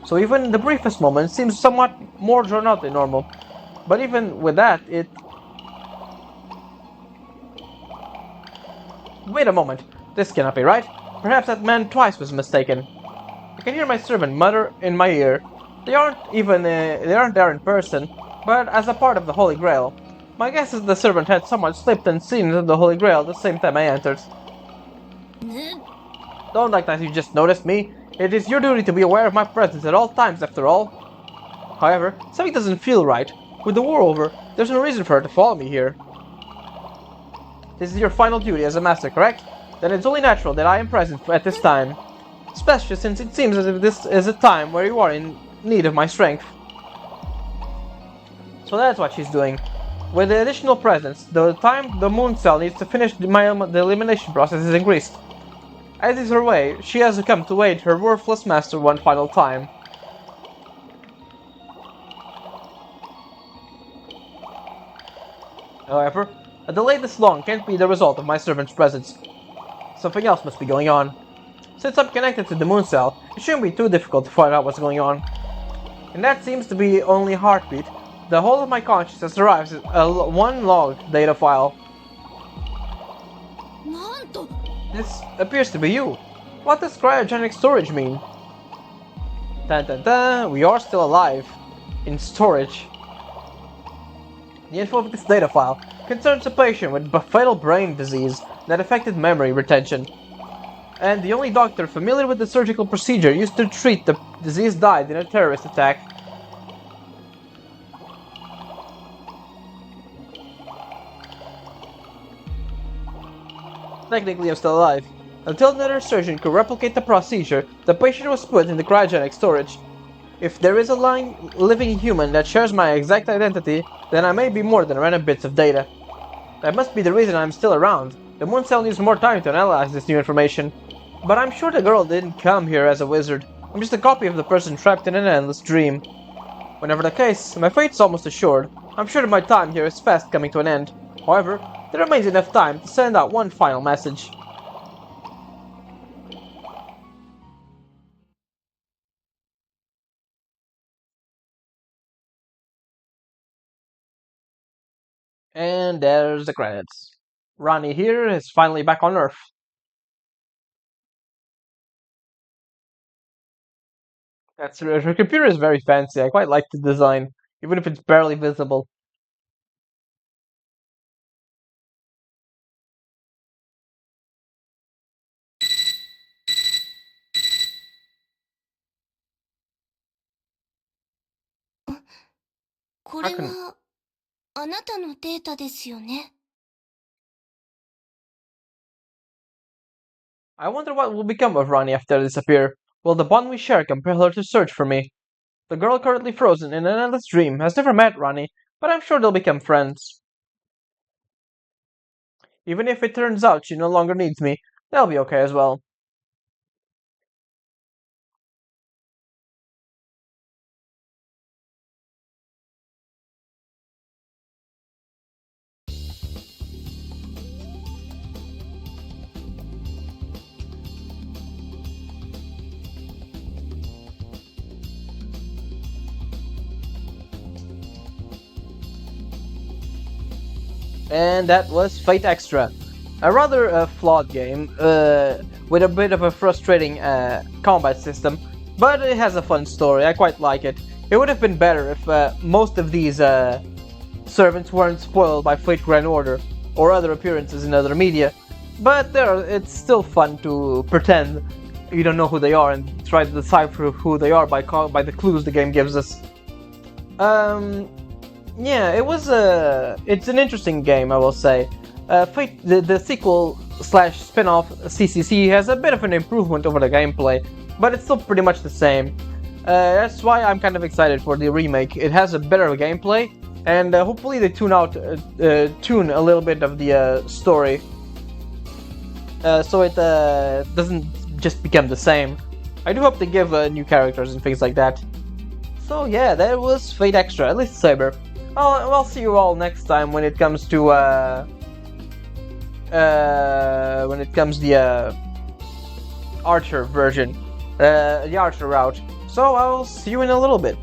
So even the briefest moment seems somewhat more drawn out than normal. But even with that, Wait a moment, this cannot be right. Perhaps that man Twice was mistaken. I can hear my servant mutter in my ear. They aren't there in person, but as a part of the Holy Grail. My guess is the servant had somewhat slipped and seen into the Holy Grail the same time I entered. Don't act like you just noticed me. It is your duty to be aware of my presence at all times, after all. However, something doesn't feel right. With the war over, there's no reason for her to follow me here. This is your final duty as a master, correct? Then it's only natural that I am present at this time. Especially since it seems as if this is a time where you are in need of my strength. So that's what she's doing. With the additional presence, the time the moon cell needs to finish the elimination process is increased. As is her way, she has come to aid her worthless master one final time. However, a delay this long can't be the result of my servant's presence. Something else must be going on. Since I'm connected to the moon cell, it shouldn't be too difficult to find out what's going on. And that seems to be only a heartbeat. The whole of my consciousness arrives as one log data file. This appears to be you. What does cryogenic storage mean? Dun dun dun, we are still alive. In storage. The info of this data file concerns a patient with fatal brain disease that affected memory retention. And the only doctor familiar with the surgical procedure used to treat the disease died in a terrorist attack. Technically, I'm still alive. Until another surgeon could replicate the procedure, the patient was put in the cryogenic storage. If there is a living human that shares my exact identity, then I may be more than random bits of data. That must be the reason I'm still around. The moon cell needs more time to analyze this new information. But I'm sure the girl didn't come here as a wizard. I'm just a copy of the person trapped in an endless dream. Whenever the case, my fate's almost assured. I'm sure that my time here is fast coming to an end. However, there remains enough time to send out one final message. And there's the credits. Ronnie here is finally back on Earth. Her computer is very fancy. I quite like the design, even if it's barely visible.これはあなたのデータですよね。I wonder what will become of Ronnie after I disappear. Will the bond we share compel her to search for me? The girl currently frozen in an endless dream has never met Ronnie, but I'm sure they'll become friends. Even if it turns out she no longer needs me, that'll be okay as well. And that was Fate Extra. A rather flawed game, with a bit of a frustrating combat system, but it has a fun story. I quite like it. It would have been better if most of these servants weren't spoiled by Fate Grand Order or other appearances in other media, but it's still fun to pretend you don't know who they are and try to decipher who they are by the clues the game gives us. Yeah, it's an interesting game, I will say. Fate, the sequel slash spin-off CCC has a bit of an improvement over the gameplay, but it's still pretty much the same. That's why I'm kind of excited for the remake. It has a better gameplay, and hopefully they tune a little bit of the story, so it doesn't just become the same. I do hope they give new characters and things like that. So yeah, that was Fate Extra, at least Saber. I'll see you all next time when it comes to the Archer version, the Archer route. So I'll see you in a little bit.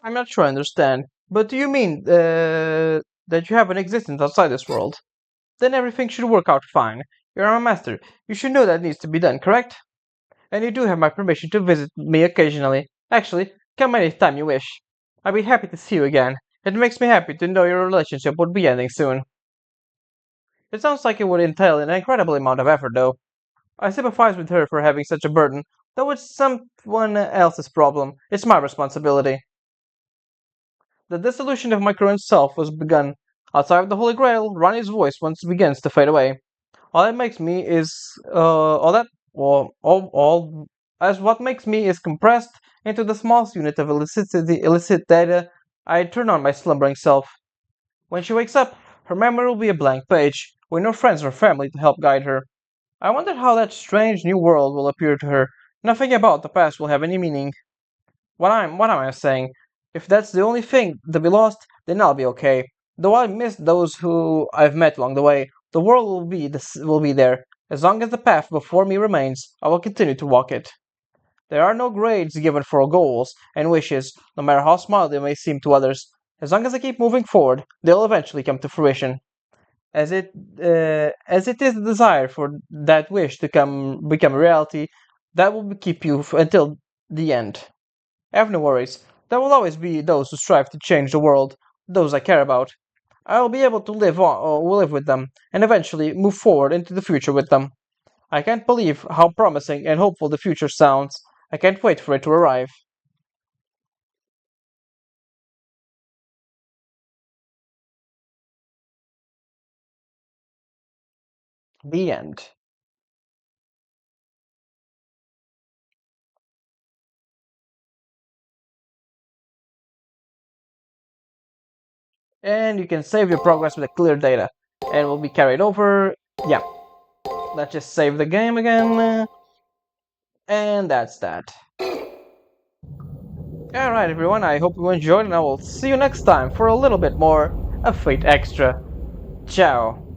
I'm not sure I understand, but do you mean that you have an existence outside this world? Then everything should work out fine. You're my master. You should know that needs to be done, correct? And you do have my permission to visit me occasionally. Actually, come anytime you wish. I'd be happy to see you again. It makes me happy to know your relationship would be ending soon. It sounds like it would entail an incredible amount of effort, though. I sympathize with her for having such a burden, though it's someone else's problem. It's my responsibility. The dissolution of my current self was begun. Outside of the Holy Grail, Ronnie's voice once begins to fade away. All that makes me is all that all as what makes me is compressed into the smallest unit of illicit data. I turn on my slumbering self. When she wakes up, her memory will be a blank page, with no friends or family to help guide her. I wonder how that strange new world will appear to her. Nothing about the past will have any meaning. What am I saying? If that's the only thing to be lost, then I'll be okay. Though I miss those who I've met along the way, the world will be there. As long as the path before me remains, I will continue to walk it. There are no grades given for goals and wishes, no matter how small they may seem to others. As long as I keep moving forward, they'll eventually come to fruition. As it is the desire for that wish to become a reality, that will keep you until the end. I have no worries. There will always be those who strive to change the world, those I care about. I will be able to live with them, and eventually move forward into the future with them. I can't believe how promising and hopeful the future sounds. I can't wait for it to arrive. The end. And you can save your progress with a clear data, and will be carried over. Yeah, let's just save the game again, and that's that. Alright, everyone, I hope you enjoyed, and I will see you next time for a little bit more of Fate Extra. Ciao.